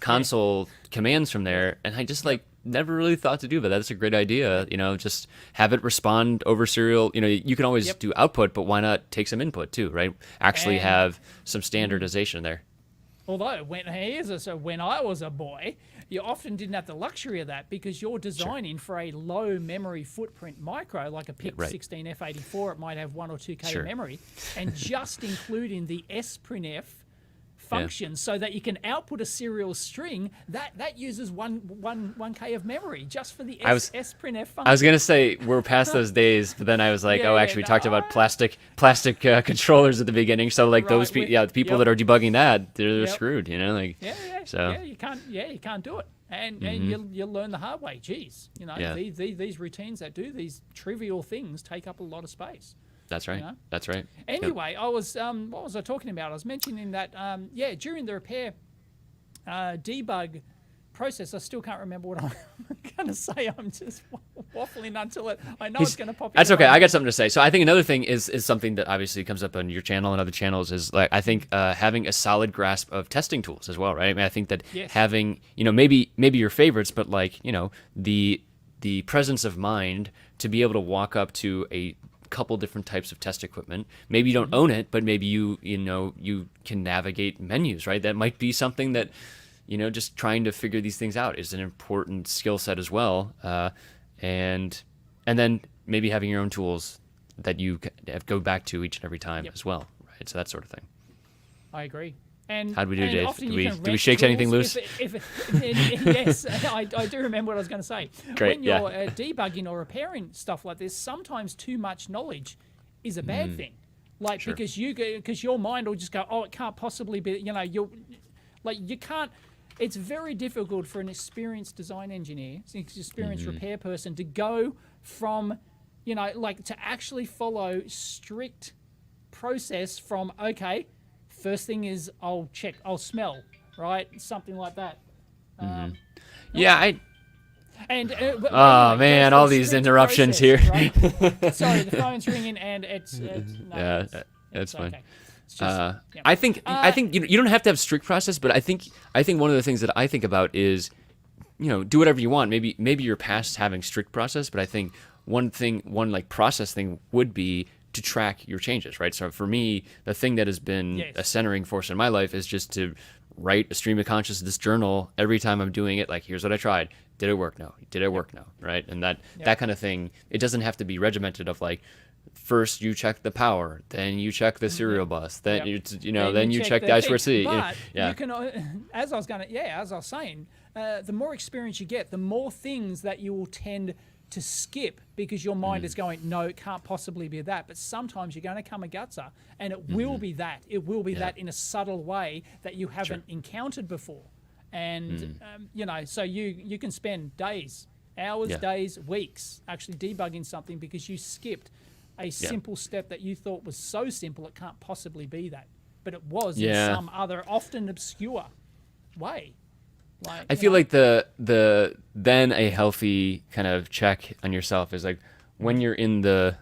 console commands from there. And I just like never really thought to do, but that's a great idea. Just have it respond over serial. You can always do output, but why not take some input too, right? Actually have some standardization there. Although when I was a boy, you often didn't have the luxury of that because you're designing for a low memory footprint micro, like a PIC 16F84. It might have 1 or 2K of memory, and just including the sprintf function so that you can output a serial string that uses 1K of memory just for the sprintf function. I was gonna say we're past those days, but then I was like, we talked about plastic controllers at the beginning, so like those people, the people that are debugging that, they're screwed, So you can't do it, and you'll learn the hard way. Geez, these routines that do these trivial things take up a lot of space. That's right. That's right. Anyway, I was what was I talking about? I was mentioning that during the repair debug process, I still can't remember what I'm going to say. I'm just waffling until I know it's going to pop in. That's okay. I got something to say. So I think another thing is something that obviously comes up on your channel and other channels is like I think having a solid grasp of testing tools as well, right? I mean, I think that having maybe your favorites, but like the presence of mind to be able to walk up to a couple different types of test equipment. Maybe you don't own it, but maybe you can navigate menus, right? That might be something that just trying to figure these things out is an important skill set as well. And then maybe having your own tools that you go back to each and every time as well, right? So that sort of thing. I agree. And how do we do, Dave? Do we shake tools anything loose? Yes, I do remember what I was going to say. Great, when you're debugging or repairing stuff like this, sometimes too much knowledge is a bad thing. Like because your mind will just go, oh, it can't possibly be. You can't. It's very difficult for an experienced design engineer, an experienced repair person, to go from, to actually follow strict process from first thing is I'll smell, right? Something like that. And anyway, all these interruptions process, here. Right? Sorry, the phone's ringing and it's that's fine. Okay. It's just, I think you don't have to have strict process, but I think one of the things that I think about is do whatever you want. Maybe you're past having strict process, but I think one like process thing would be to track your changes, right? So for me, the thing that has been a centering force in my life is just to write a stream of consciousness journal every time I'm doing it. Like, here's what I tried. Did it work? No. Did it work? No. Right? And that kind of thing. It doesn't have to be regimented of like, first you check the power, then you check the serial bus, then then you check the I2C. But you can, as I was saying, the more experience you get, the more things that you will tend to skip because your mind is going, no, it can't possibly be that. But sometimes you're going to come a gutser and it will be that. It will be that in a subtle way that you haven't encountered before. And, so you can spend days, hours, days, weeks actually debugging something because you skipped a simple step that you thought was so simple it can't possibly be that. But it was in some other, often obscure way. Like, I feel like the then a healthy kind of check on yourself is like when you're in the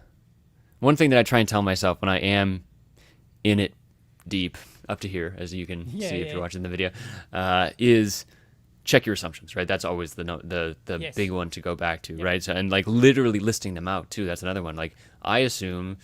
one thing that I try and tell myself when I am in it deep up to here, as you can see if you're watching the video, is check your assumptions, right? That's always the big one to go back to, right? So, and like literally listing them out too. That's another one. Like I assume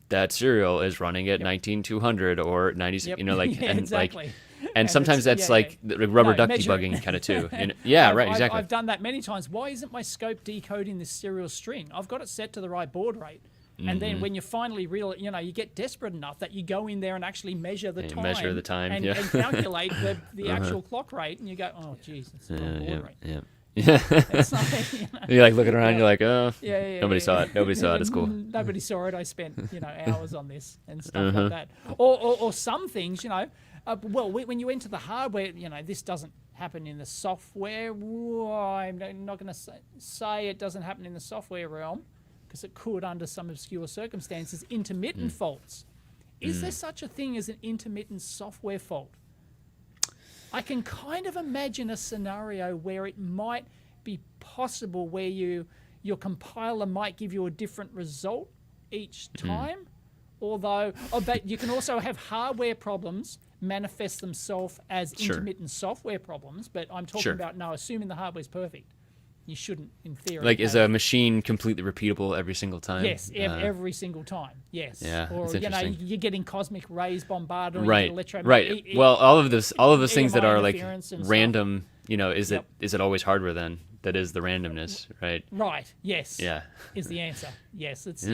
that serial is running at 19200 or 96, exactly. And sometimes that's like rubber duck debugging kind of too. And exactly. I've done that many times. Why isn't my scope decoding this serial string? I've got it set to the right baud rate. And then when you finally you get desperate enough that you go in there and actually measure the time. Measure the time, and, and calculate the actual clock rate, and you go, oh, geez, it's the wrong baud rate. Yeah. It's like, You're like looking around, you're like, oh, yeah, nobody saw it. Nobody saw it. It's cool. Nobody saw it. I spent, hours on this and stuff like that. Or some things, when you enter the hardware, this doesn't happen in the software. I'm not going to say it doesn't happen in the software realm, because it could under some obscure circumstances. Intermittent faults. Is there such a thing as an intermittent software fault? I can kind of imagine a scenario where it might be possible where your compiler might give you a different result each time, but you can also have hardware problems manifest themselves as intermittent software problems. But I'm talking about assuming the hardware's perfect. You shouldn't, in theory. Like, is a machine completely repeatable every single time? Yes, every single time. Yes. Yeah, or you're getting cosmic rays bombarded. Right. Right. Well, all of those things that are like random. Is it always hardware then? That is the randomness, right? Right. Yes. Yeah. Is the answer? Yes. It's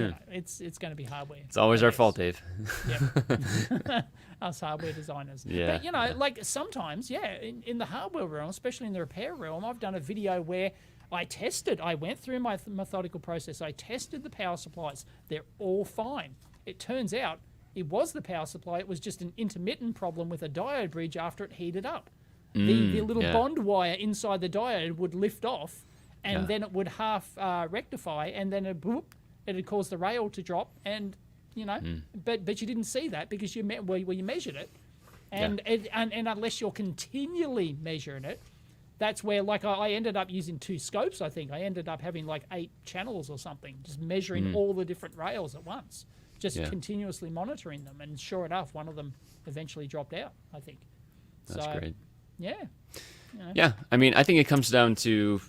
it's going to be hardware. It's always our fault, Dave. Yeah. Us hardware designers. Yeah. But like sometimes, in the hardware realm, especially in the repair realm, I've done a video where I went through my methodical process. I tested the power supplies. They're all fine. It turns out it was the power supply. It was just an intermittent problem with a diode bridge after it heated up. The little bond wire inside the diode would lift off, and then it would half rectify, and then it would cause the rail to drop. And but you didn't see that because you measured it, and unless you're continually measuring it. That's where, like, I ended up using 2 scopes, I think. I ended up having, like, 8 channels or something, just measuring all the different rails at once, just continuously monitoring them. And sure enough, one of them eventually dropped out, I think. That's great. Yeah. Yeah, I mean, I think it comes down to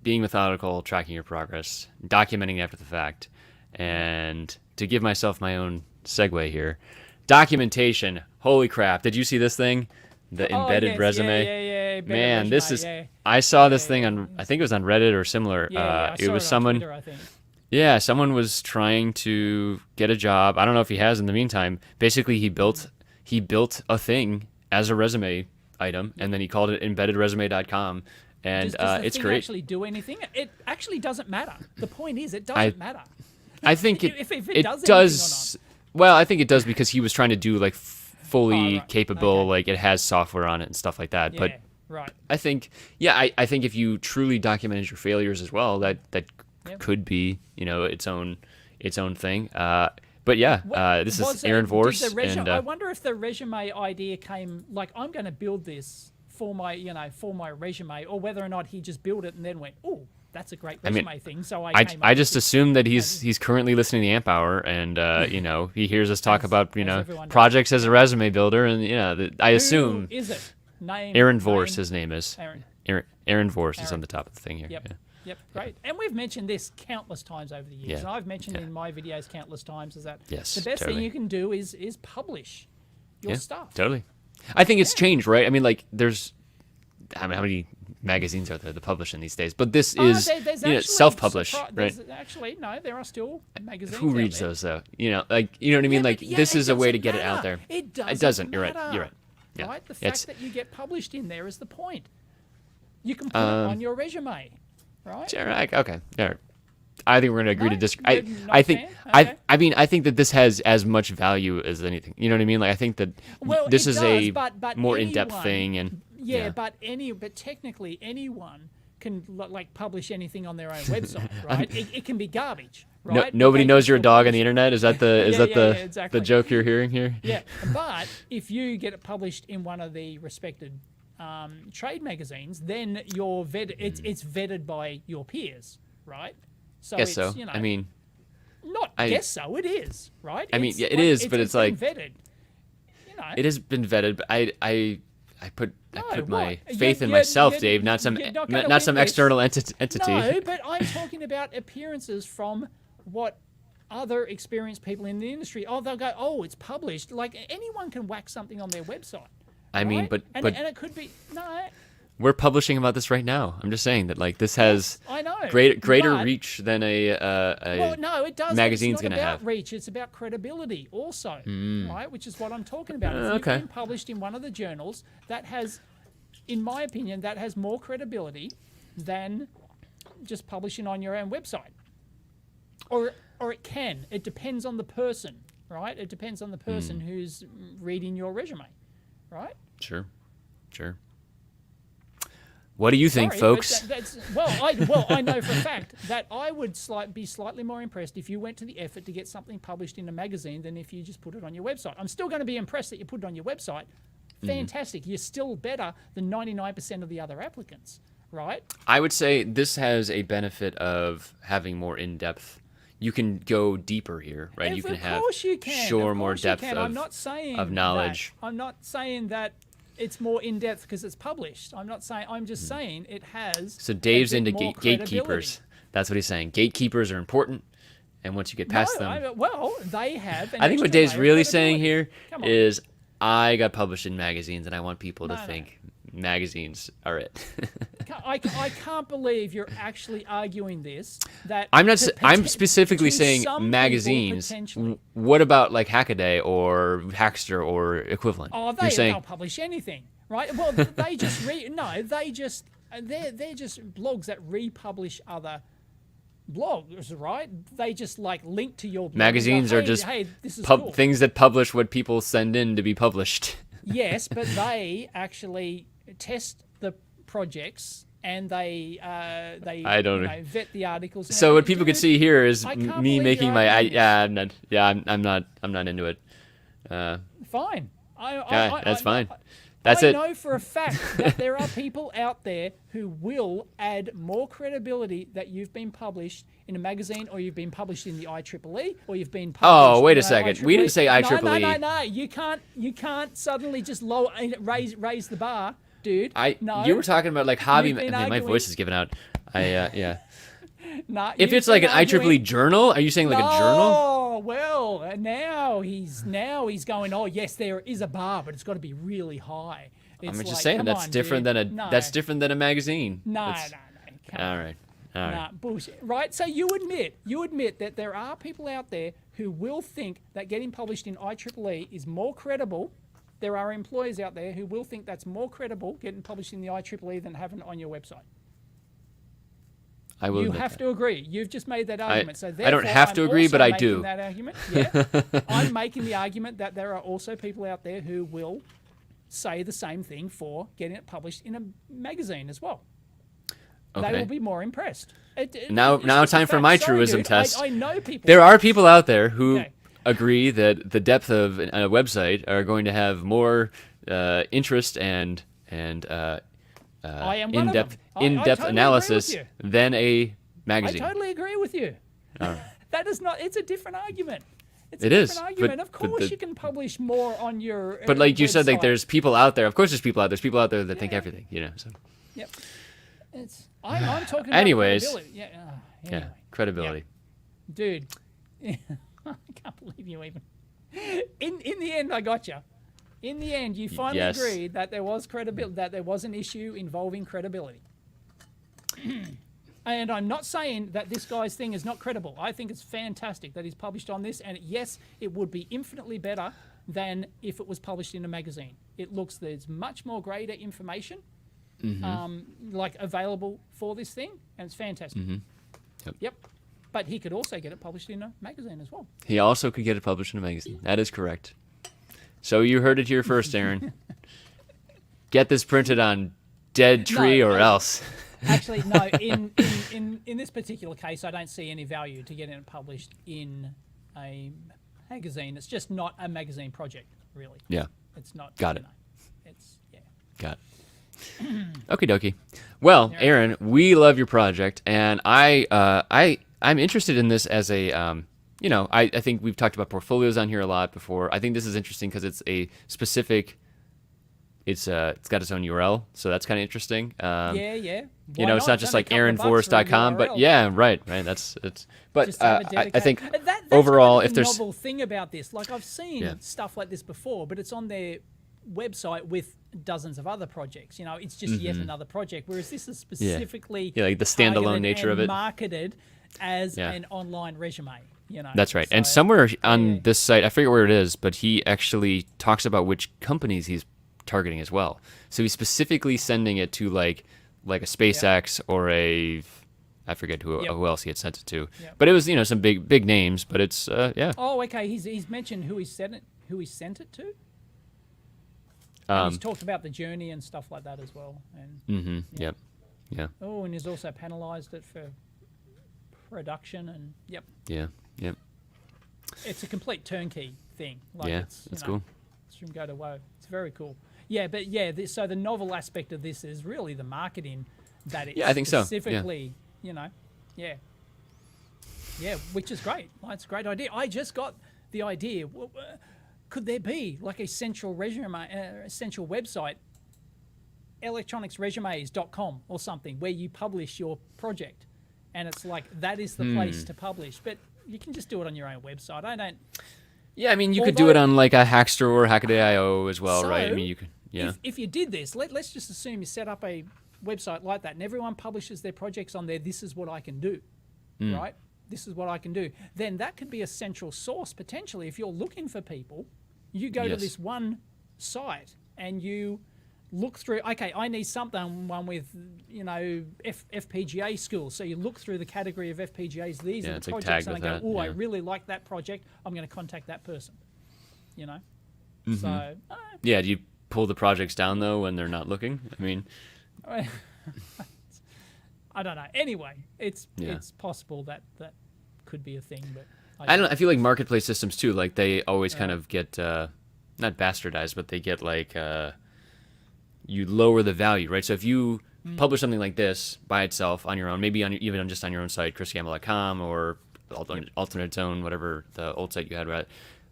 being methodical, tracking your progress, documenting after the fact. And to give myself my own segue here, documentation. Holy crap. Did you see this thing? The embedded resume. Yeah. Man, this is. I saw this thing on. I think it was on Reddit or similar. It was someone. Twitter, I think. Yeah, someone was trying to get a job. I don't know if he has in the meantime. Basically, he built a thing as a resume item, and then he called it embeddedresume.com, and does the it's thing great. Actually do anything? It actually doesn't matter. The point is, it doesn't matter. I think if it does. Does well, I think it does because he was trying to do like fully capable, like it has software on it and stuff like that. But I think, I think if you truly documented your failures as well, that could be, its own thing. But this is Aaron Vorse. I wonder if the resume idea came, like, I'm going to build this for my resume, or whether or not he just built it and then went, oh, that's a great resume thing. So I just assume that he's currently listening to the Amp Hour, and he hears us talk about projects as a resume builder, and I assume. Who is it? Aaron Vorse, his name is. Aaron Vorse is on the top of the thing here. Yep, great. And we've mentioned this countless times over the years, and I've mentioned in my videos countless times, is that the best thing you can do is publish your stuff. Totally. I think it's changed, right? I mean, like, there's how many magazines are there that publish in these days? But this is self-published, right? Actually, no, there are still magazines. Who reads those though? You know what I mean? Like, this is a way to get it out there. It doesn't. You're right. Yeah. Right. The fact that you get published in there is the point. You can put it on your resume, right? Okay. All right. I think we're going to agree to disagree. I think I think that this has as much value as anything. You know what I mean? Like, I think that this is a more in-depth thing, and but technically anyone can like publish anything on their own website, right? It can be garbage, right? Nobody knows you're a dog on the internet. Is that the exactly. the joke you're hearing here? Yeah, but if you get it published in one of the respected trade magazines, then you're vetted. It's vetted by your peers, right? So guess so. I mean, guess so. It is, right? I mean, it is, but it's like vetted. It has been vetted, but I put my faith in myself, Dave, not some external entity. No, but I'm talking about appearances from what other experienced people in the industry. Oh, they'll go, oh, it's published. Like, anyone can whack something on their website. I mean, but it could be We're publishing about this right now. I'm just saying that like this has I know, greater but- reach than a Well, no, it does. magazine's it's not gonna about have. reach. It's about credibility also, right? Which is what I'm talking about. If okay. you've been published in one of the journals, that has, in my opinion, that has more credibility than just publishing on your own website. Or it can. It depends on the person, right? It depends on the person who's reading your resume, right? Sure. What do you think, Sorry, folks? but I know for a fact that I would be slightly more impressed if you went to the effort to get something published in a magazine than if you just put it on your website. I'm still going to be impressed that you put it on your website. Fantastic. You're still better than 99% of the other applicants, right? I would say this has a benefit of having more in-depth. You can go deeper here, right? You can have Of course you can. more depth I'm not saying of knowledge. I'm not saying that it's more in depth because it's published. I'm not saying. I'm just saying it has. So Dave's a bit into more gatekeepers. credibility. That's what he's saying. Gatekeepers are important, and once you get past them, they have. I think what Dave's really saying here Come on. is, I got published in magazines, and I want people to No. think magazines are it. I can't believe you're actually arguing this. That I'm not. I'm to specifically saying some people, magazines. potentially. What about like Hackaday or Hackster or equivalent? Oh, You're saying they'll publish anything, right? Well, they just they're just blogs that republish other blogs, right? They just like link to your blog and go, magazines are just hey, this is cool. things that publish what people send in to be published. Yes, but they actually test the projects and they I don't know. vet the articles. And So what everything. people can see here is I can't me believe making you're my. arguing this. I'm not into it. Fine. That's fine. I That's it. know for a fact that there are people out there who will add more credibility that you've been published in a magazine, or you've been published in the IEEE, or you've been published. Oh, wait a in second. We didn't say IEEE. No. You can't suddenly just raise the bar, dude. No. You were talking about like hobby. You've been Man, my arguing- voice is giving out. Yeah. No, If you've it's like an been arguing- IEEE journal, are you saying like a journal? Oh well, now he's going. Oh yes, there is a bar, but it's got to be really high. I'm It's just like, saying come that's on, different dude. than that's different than a magazine. No. That's- Come All on. right. Nah, bullshit. Right? So you admit that there are people out there who will think that getting published in IEEE is more credible. There are employers out there who will think that's more credible getting published in the IEEE than having it on your website. I will. You admit have that. to agree. You've just made that argument. So I don't therefore, have to I'm agree, also but I making do. That argument. Yeah. I'm making the argument that there are also people out there who will say the same thing for getting it published in a magazine as well. Okay. They will be more impressed. Now it's just a time for fact. my Sorry, truism dude. test. I know people. There are people out there who Okay. agree that the depth of a website are going to have more interest and I am one of in-depth them. I totally agree analysis with than a I magazine. totally agree with you. All right. That is not. It's a different argument. It's It a is, different but- argument. Of but course, the- you can publish more on your. But like you said, like website. there's people out there. Of course, there's people out there. There's people out there that think Yeah. everything. You know. So Yep. I'm talking about Anyways. credibility. Yeah. Anyway. yeah, credibility. Dude, I can't believe you even. In the end, I got you. In the end, you finally Yes. agreed that there was credibility, that there was an issue involving credibility. And I'm not saying that this guy's thing is not credible. I think it's fantastic that he's published on this, and yes, it would be infinitely better than if it was published in a magazine. There's much more greater information, like available for this thing, and it's fantastic. Yep. But he could also get it published in a magazine as well. He also could get it published in a magazine. That is correct. So you heard it here first, Aaron. Get this printed on Dead Tree No, or else. Actually, no. In this particular case, I don't see any value to getting it published in a magazine. It's just not a magazine project, really. Yeah. It's not. Got you it. know, it's yeah. Got it. Okie dokie. Well, Aaron, we love your project, and I'm interested in this as a I think we've talked about portfolios on here a lot before. I think this is interesting because it's a specific. It's got its own URL, so that's kind of interesting. Yeah. It's not just like aaronforrest.com, but yeah, right. That's it's. But Just have a I dedicated- think that's overall, kind of if the there's novel thing about this, like I've seen Yeah. stuff like this before, but it's on their website with dozens of other projects. You know, it's just yet another project. Whereas this is specifically like the standalone nature of it, marketed as an online resume. You know, that's right. So, and somewhere on this site, I forget where it is, but he actually talks about which companies he's targeting as well. So he's specifically sending it to like a SpaceX or a, I forget who else he had sent it to. But it was, you know, some big names. But it's Oh, okay. He's mentioned who he sent it to. And he's talked about the journey and stuff like that as well. And yeah. Oh, and he's also penalised it for production and Yeah. It's a complete turnkey thing. Like that's cool. It's from go to woe. It's very cool. Yeah, but so the novel aspect of this is really the marketing that it's I think so. Specifically, you know, which is great. Like, it's a great idea. I just got the idea. Could there be like a central resume, central website, electronicsresumes.com or something, where you publish your project, and it's like that is the place to publish, but you can just do it on your own website. I don't. Yeah, I mean, you could do it on like a Hackster or Hackaday.io as well, So, right? I mean, you could. Yeah. If you did this, let's just assume you set up a website like that, and everyone publishes their projects on there. This is what I can do, right? This is what I can do. Then that could be a central source potentially. If you're looking for people, you go to this one site and you look through. Okay, I need one with, you know, FPGA skills. So you look through the category of FPGAs. These are the projects, and I go, oh, I really like that project. I'm going to contact that person. You know, so do you pull the projects down though when they're not looking? I mean, I don't know. Anyway, it's possible that could be a thing, but I don't know. I feel like marketplace systems too, like they always kind of get not bastardized, but they get like you lower the value, right? So if you publish something like this by itself on your own, maybe even just on your own site, chrisgamble.com or alternate zone, whatever the old site you had, right?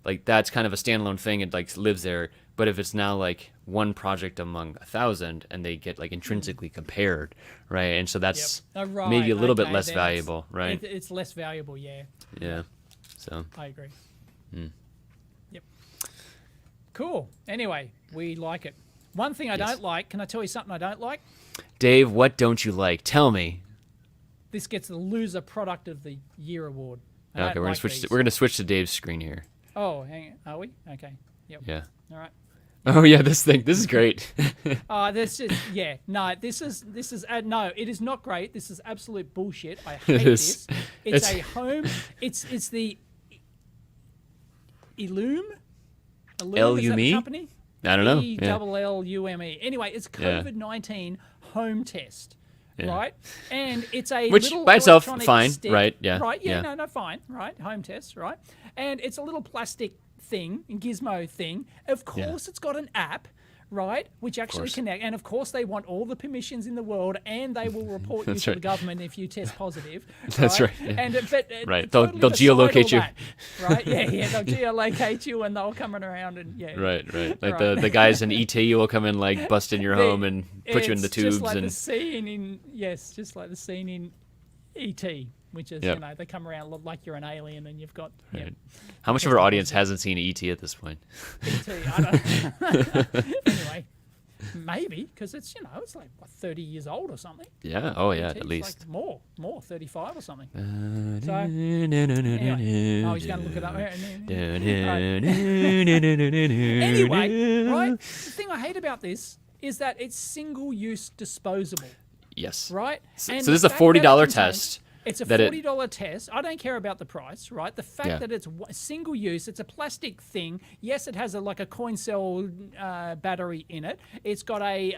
Like that's kind of a standalone thing. It like lives there. But if it's now like one project among 1,000 and they get like intrinsically compared, right? And so that's maybe a little bit less valuable, right? It's less valuable, yeah. Yeah. So I agree. Yep. Cool. Anyway, we like it. One thing I don't like, can I tell you something I don't like? Dave, what don't you like? Tell me. This gets the loser product of the year award. Okay, we're gonna switch to Dave's screen here. Oh, hang on. Are we? Okay. Yep. Yeah. All right. Oh yeah, this is great. This is no. This is no. It is not great. This is absolute bullshit. I hate this. It's a home. It's the Illume. Illume company. I don't know. ELLUME. Anyway, it's COVID-19 home test. Right, and it's a which little by itself fine, stick, right? Yeah, right. Yeah, no, fine, right. Home test, right, and it's a little plastic thing, gizmo thing. Of course, it's got an app, right, which actually connect, and of course they want all the permissions in the world, and they will report you to the government if you test positive. That's right. Yeah. And right, totally they'll geolocate you. Right, they'll geolocate you, and they'll come around and Right. Like the guys in ET will come in like bust in your home and put you in the tubes just like and the scene in just like the scene in ET. Which is, you know, they come around look like you're an alien and you've got... Right. How much of our audience hasn't seen E.T. at this point? E.T., I don't know. Anyway, maybe, because it's, you know, it's like, what, 30 years old or something? Yeah, oh yeah, E.T.'s at least. Like more, 35 or something. So, anyway. Oh, he's going to look it up. Anyway, right, the thing I hate about this is that it's single-use disposable. Yes. Right? So this is a $40 test. It's a $40 test. I don't care about the price, right? The fact that it's single use, it's a plastic thing. Yes, it has like a coin cell battery in it. It's got a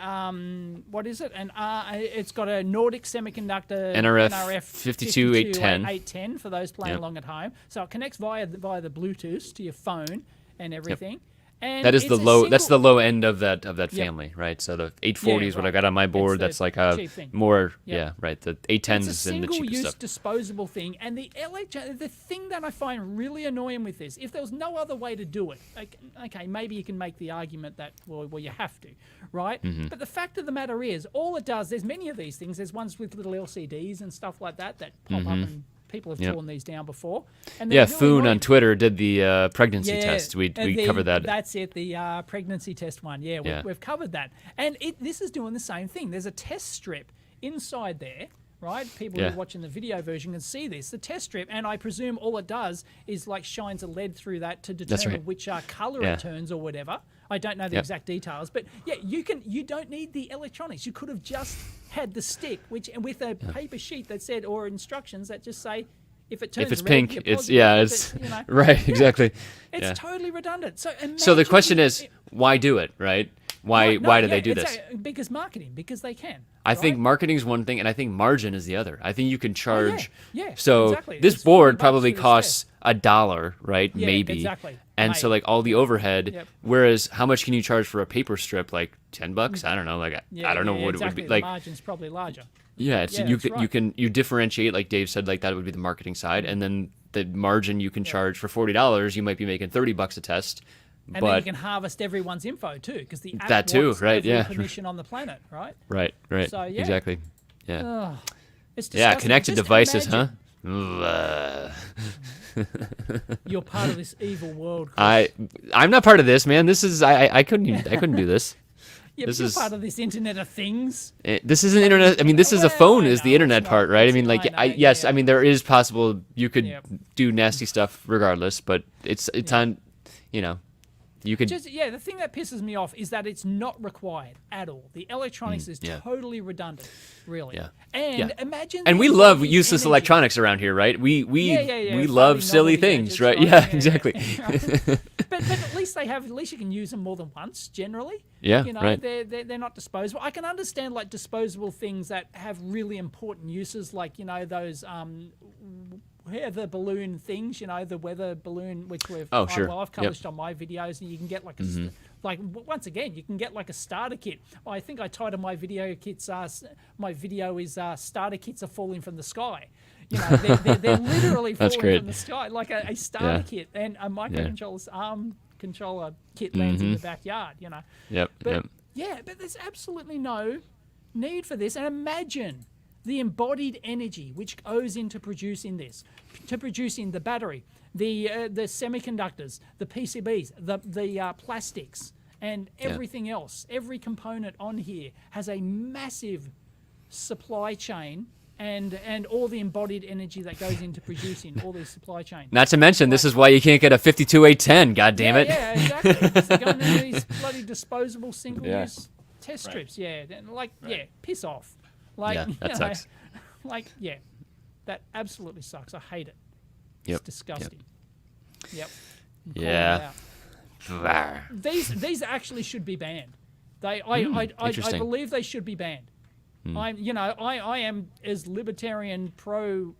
what is it? It's got a Nordic Semiconductor NRF 52810 for those playing along at home. So it connects via the Bluetooth to your phone and everything. Yep. And that is the low. That's the low end of that family, right? So the 840 is what I got on my board. That's like a more, right. The 810s is in the cheapest stuff. It's a single-use disposable thing, and the thing that I find really annoying with this, if there was no other way to do it, okay, maybe you can make the argument that well you have to, right? Mm-hmm. But the fact of the matter is, all it does. There's many of these things. There's ones with little LCDs and stuff like that pop up and People have Yep. torn these down before. And Yeah, they're really Foon annoying. on Twitter did the pregnancy Yeah, test. We the- covered that. That's it, the pregnancy test one. Yeah, Yeah. we've covered that. And this is doing the same thing. There's a test strip inside there, right? People who Yeah. are watching the video version can see this. The test strip, and I presume all it does is like shines a lead through that to determine right. which color Yeah. it turns or whatever. I don't know the Yep. exact details, but yeah, you don't need the electronics. You could have just had the stick, which and with a paper sheet that said or instructions that just say if it turns If it's red, pink, you're it's positive. yeah, If it's you know, right, exactly. it's Yeah. totally redundant. So So the imagine question if- is, why do it, right? Why no, why do yeah, they do it's this? because marketing, because they can. I think right? marketing's one thing, and I think margin is the other. I think you can charge. yeah, So exactly. this It's board $40 probably for this costs $1, right? Yeah, Maybe. exactly. And so Maybe. like all the overhead. Yep. Whereas how much can you charge for a paper strip? Like $10? I don't know. Like Yeah, I don't know yeah, what exactly. it would be like. The margin's probably larger. Yeah, it's, Yeah, you that's can, right. you can you differentiate, like Dave said, like that would be the marketing side, and then the margin you can charge for $40, you might be making $30 a test. And then But you can harvest everyone's info too, because the app That too, wants right, every yeah. permission on the planet, right? right, So, yeah. exactly, yeah, Ugh. It's yeah, disgusting. connected Just devices, imagine huh? You're part of this evil world. Chris. I'm not part of this, man. This is I couldn't do this. Yeah, this but you're is- part of this Internet of Things. This isn't internet. I mean, this is a Well, phone. I Is the know, internet it's part, not- right? I it's- mean, like, I know, yes. yeah. I mean, there is possible you could Yep. do nasty stuff regardless, but it's on, you know, you could. Just the thing that pisses me off is that it's not required at all. The electronics is yeah. totally redundant, really. Yeah. And Yeah. imagine. And the we love embodied useless energy. electronics around here, right? We Yeah. love Finding silly novelty things, gadgets, right? right? Yeah, Yeah, exactly. But at least at least you can use them more than once. Generally. Yeah, You know, right. they're not disposable. I can understand like disposable things that have really important uses, like those weather balloon things. The weather balloon, which Oh, sure. I've Yep. published on my videos, and you can get like once again, you can get like a starter kit. I think I titled my video kits. My video is starter kits are falling from the sky. They're literally That's falling great. from the sky, like a starter Yeah. kit, and a microcontroller's arm controller kit lands in the backyard. Yep. But Yep. but there's absolutely no need for this. And imagine the embodied energy which goes into producing this, to producing the battery, the semiconductors, the PCBs, the plastics, and everything else. Every component on here has a massive supply chain. And all the embodied energy that goes into producing all these supply chains. Not to mention, this is why you can't get a 52810. God damn it. Yeah, exactly. 'Cause they're going into these bloody disposable single-use test Right. strips. Yeah, and piss off. Like, Yeah, that sucks. That absolutely sucks. I hate it. Yep, It's disgusting. Yep. I'm calling Yeah. it out. These actually should be banned. I interesting. believe they should be banned. I am as libertarian pro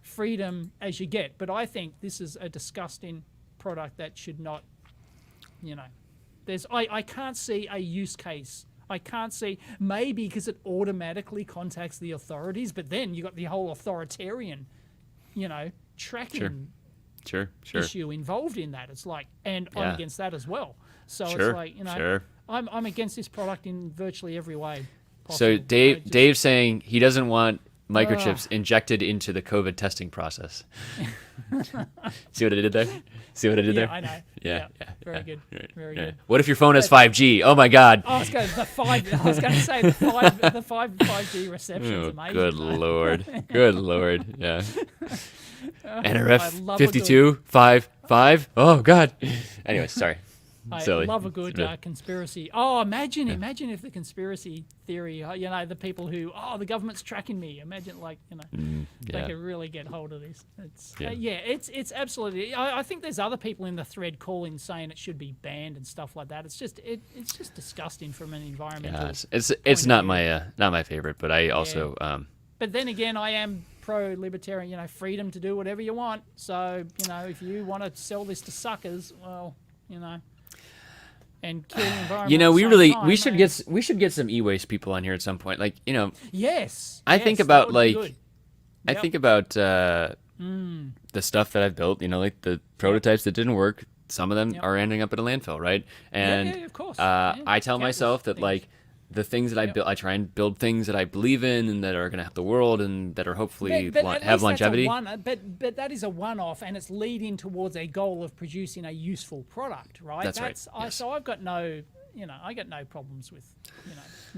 freedom as you get, but I think this is a disgusting product that should not I can't see a use case. I can't see, maybe because it automatically contacts the authorities, but then you got the whole authoritarian tracking Sure. issue involved in that. It's like, and I'm Yeah. against that as well. So Sure, it's like, sure. I'm against this product in virtually every way So possible. Dave's saying he doesn't want microchips injected into the COVID testing process. See what I did there? See what I did Yeah, there? I know. Yeah. Very good. Right, Very right. good. What if your phone has 5G? Oh my God. I was going to say the 5G reception is Oh, amazing. good though. lord. Good lord. Yeah. I NRF love a good- 5255. Oh God. Anyways, sorry. I Silly. love a good conspircy. Oh, imagine if the conspiracy theory, the people who, the government's tracking me. Imagine, they yeah. could really get hold of this. It's Yeah. it's absolutely. I think there's other people in the thread calling saying it should be banned and stuff like that. It's just disgusting from an environmental. Yeah, it's of not view. not my favorite, but I also But then again, I am pro-libertarian. Freedom to do whatever you want. So if you want to sell this to suckers, well, and kill the environment. we should get some e-waste people on here at some point. Yes. I think yes, about that would be good. I Yep. think about the stuff that I've built, like the prototypes that didn't work. Some of them Yep. are ending up in a landfill, right? And yeah, of course. I tell Countless myself that things. the things that I build, I try and build things that I believe in and that are going to help the world and that are hopefully have longevity. But that is a one-off, and it's leading towards a goal of producing a useful product, right? That's right. Yes. So I've got no, I got no problems with,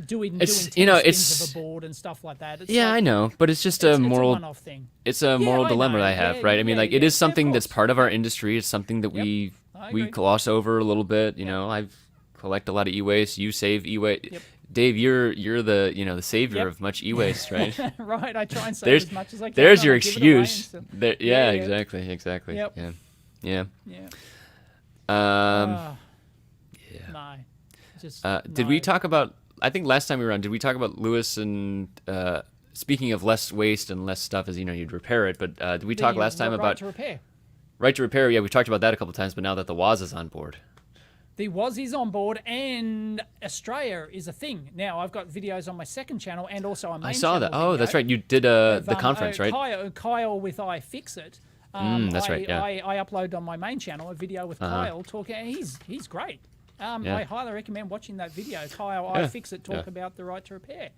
doing 10 spins of a board and stuff like that. It's I know, but it's just a moral. It's a one-off thing. It's a moral dilemma that I have, right? I mean, it is something that's part of our industry. It's something that we gloss over a little bit. I collect a lot of e-waste. You save e-waste. Yep. Dave, you're the the savior of much e-waste, right? Right. I try and save as much as I can. There's your excuse. Exactly. Yep. Yeah. No. Did we talk about? I think last time we were on, did we talk about Lewis and speaking of less waste and less stuff, as you'd repair it? But did we talk last time about right to repair? Right to repair. Yeah, we talked about that a couple of times. But now that the WAS is on board. The WAS is on board, and Australia is a thing. Now, I've got videos on my second channel and also on my main channel. I saw that. Oh, that's right. You did the conference, right? Kyle with iFixit. That's right, yeah. I upload on my main channel a video with Kyle talking. He's great. I highly recommend watching that video. Kyle, iFixit talk about the right to repair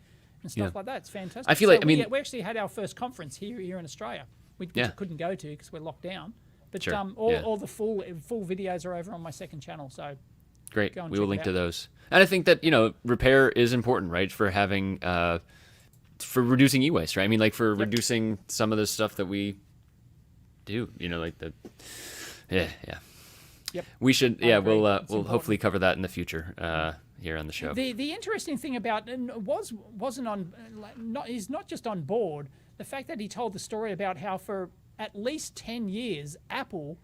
and stuff like that. It's fantastic. I feel like, we actually had our first conference here in Australia, which we couldn't go to because we're locked down. But all the full videos are over on my second channel, so great. We will link to those. And I think that repair is important, right? For having for reducing e-waste, right? I mean, like for reducing some of the stuff that we do, like the Yep. We should we'll hopefully cover that in the future here on the show. The interesting thing about is not just on board. The fact that he told the story about how for at least 10 years Apple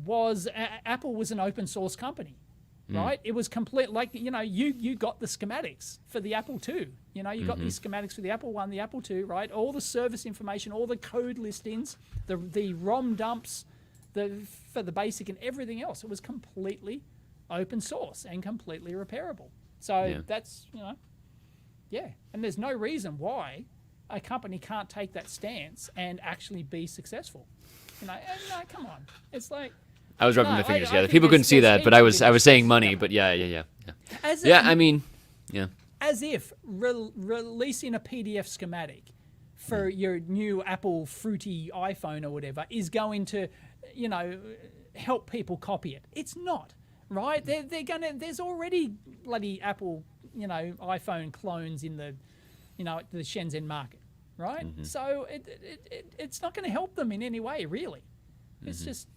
was an open source company. Right? It was complete, like, you got the schematics for the Apple II. You got these schematics for the Apple I, the Apple II, right? All the service information, all the code listings, the ROM dumps, for the basic and everything else. It was completely open source and completely repairable. So that's, and there's no reason why a company can't take that stance and actually be successible. Come on. It's like, I was rubbing my fingers together. People couldn't see that, but I was saying money. But yeah. As if releasing a PDF schematic for your new Apple fruity iPhone or whatever is going to, help people copy it. It's not, right? They're gonna. There's already bloody Apple, iPhone clones in the, the Shenzhen market, right? So it's not going to help them in any way, really. It's just.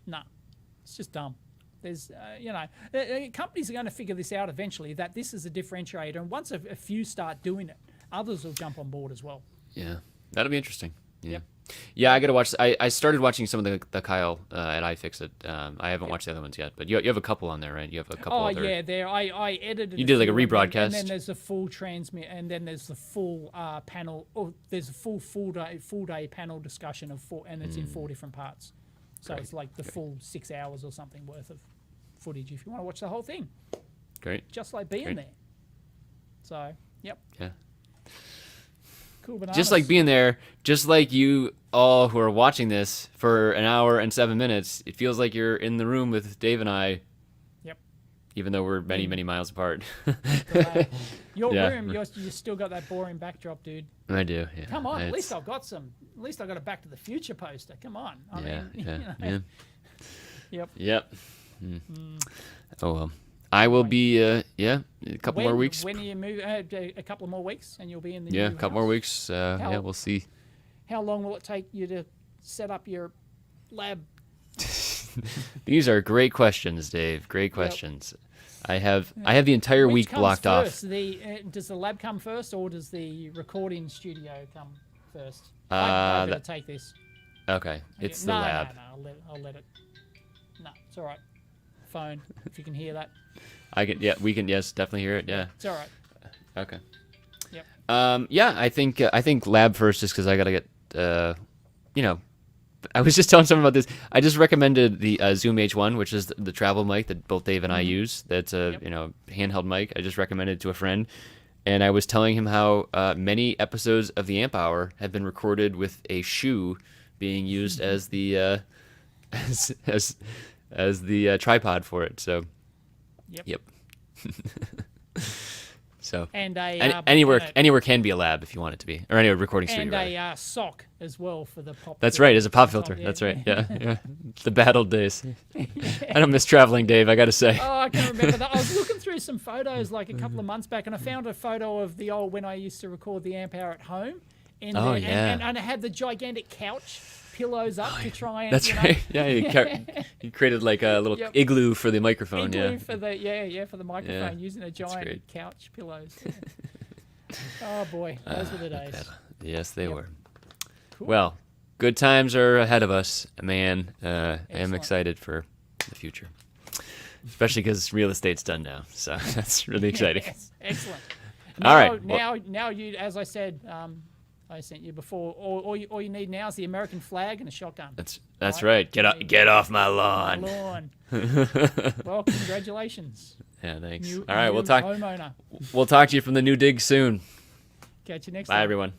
No, it's just dumb. There's, companies are going to figure this out eventually, that this is a differentiator. And once a few start doing it, others will jump on board as well. Yeah, that'll be interesting. Yeah. Yep. Yeah, I got to watch. I started watching some of the Kyle at iFixit. I haven't watched the other ones yet, but you have a couple on there, right? You have a couple other... yeah, there. I edited. You did like a rebroadcast. And then there's the full transmit, and then there's the full panel. Or there's a full day panel discussion of four, and it's in 4 different parts. So it's like the full 6 hours or something worth of footage if you want to watch the whole thing. Great. Just like being there. So, yep. Yeah. Cool bananas. Just like being there, just like you all who are watching this for an hour and 7 minutes, it feels like you're in the room with Dave and I. Yep. Even though we're many, many miles apart. Your room, you still got that boring backdrop, dude. I do, yeah. Come on, at least I've got a Back to the Future poster. Come on. I mean. Yep. Oh, well. I will be, a couple more weeks. When do you move? A couple of more weeks, and you'll be in the new a couple more weeks. We'll see. How long will it take you to set up your lab? These are great questions, Dave. Great questions. I have the entire week blocked off. Does the lab come first, or does the recording studio come first? I'm going to take this. Okay, it's the lab. No, I'll let it. No, it's all right. Phone, if you can hear that. We can definitely hear it. Yeah, it's all right. Okay. Yep. I think lab first, just because I gotta get I was just telling someone about this. I just recommended the Zoom H1, which is the travel mic that both Dave and I use. That's a handheld mic. I just recommended it to a friend, and I was telling him how many episodes of the Amp Hour have been recorded with a shoe being used as the as the tripod for it. So, yep. So And a anywhere can be a lab if you want it to be, or any recording studio. and rather. a sock as well for the pop. That's filter right, as a pop on top, filter. That's right. Yeah. The bad old days. I don't miss traveling, Dave. I got to say. Oh, I can remember that. I was looking through some photos like a couple of months back, and I found a photo of the old when I used to record the amp hour at home. And Oh, the, yeah. and I had the gigantic couch pillows up to try and. That's right. Yeah, you created like a little Yep. igloo for the microphone. Igloo Yeah. for the microphone using a giant great. couch pillows. Oh boy, those were the days. Yes, they were. Cool. Well, good times are ahead of us, man. I am Excellent. excited for the future, especially because real estate's done now. So that's really exciting. Yes, excellent. All right, Now you, as I said, I sent you before. All you need now is the American flag and a shotgun. That's right. Get off my lawn. Lawn. Well, congratulations. Yeah, thanks. New, All right, new we'll talk. homeowner. We'll talk to you from the new dig soon. Catch you next Bye, time. everyone.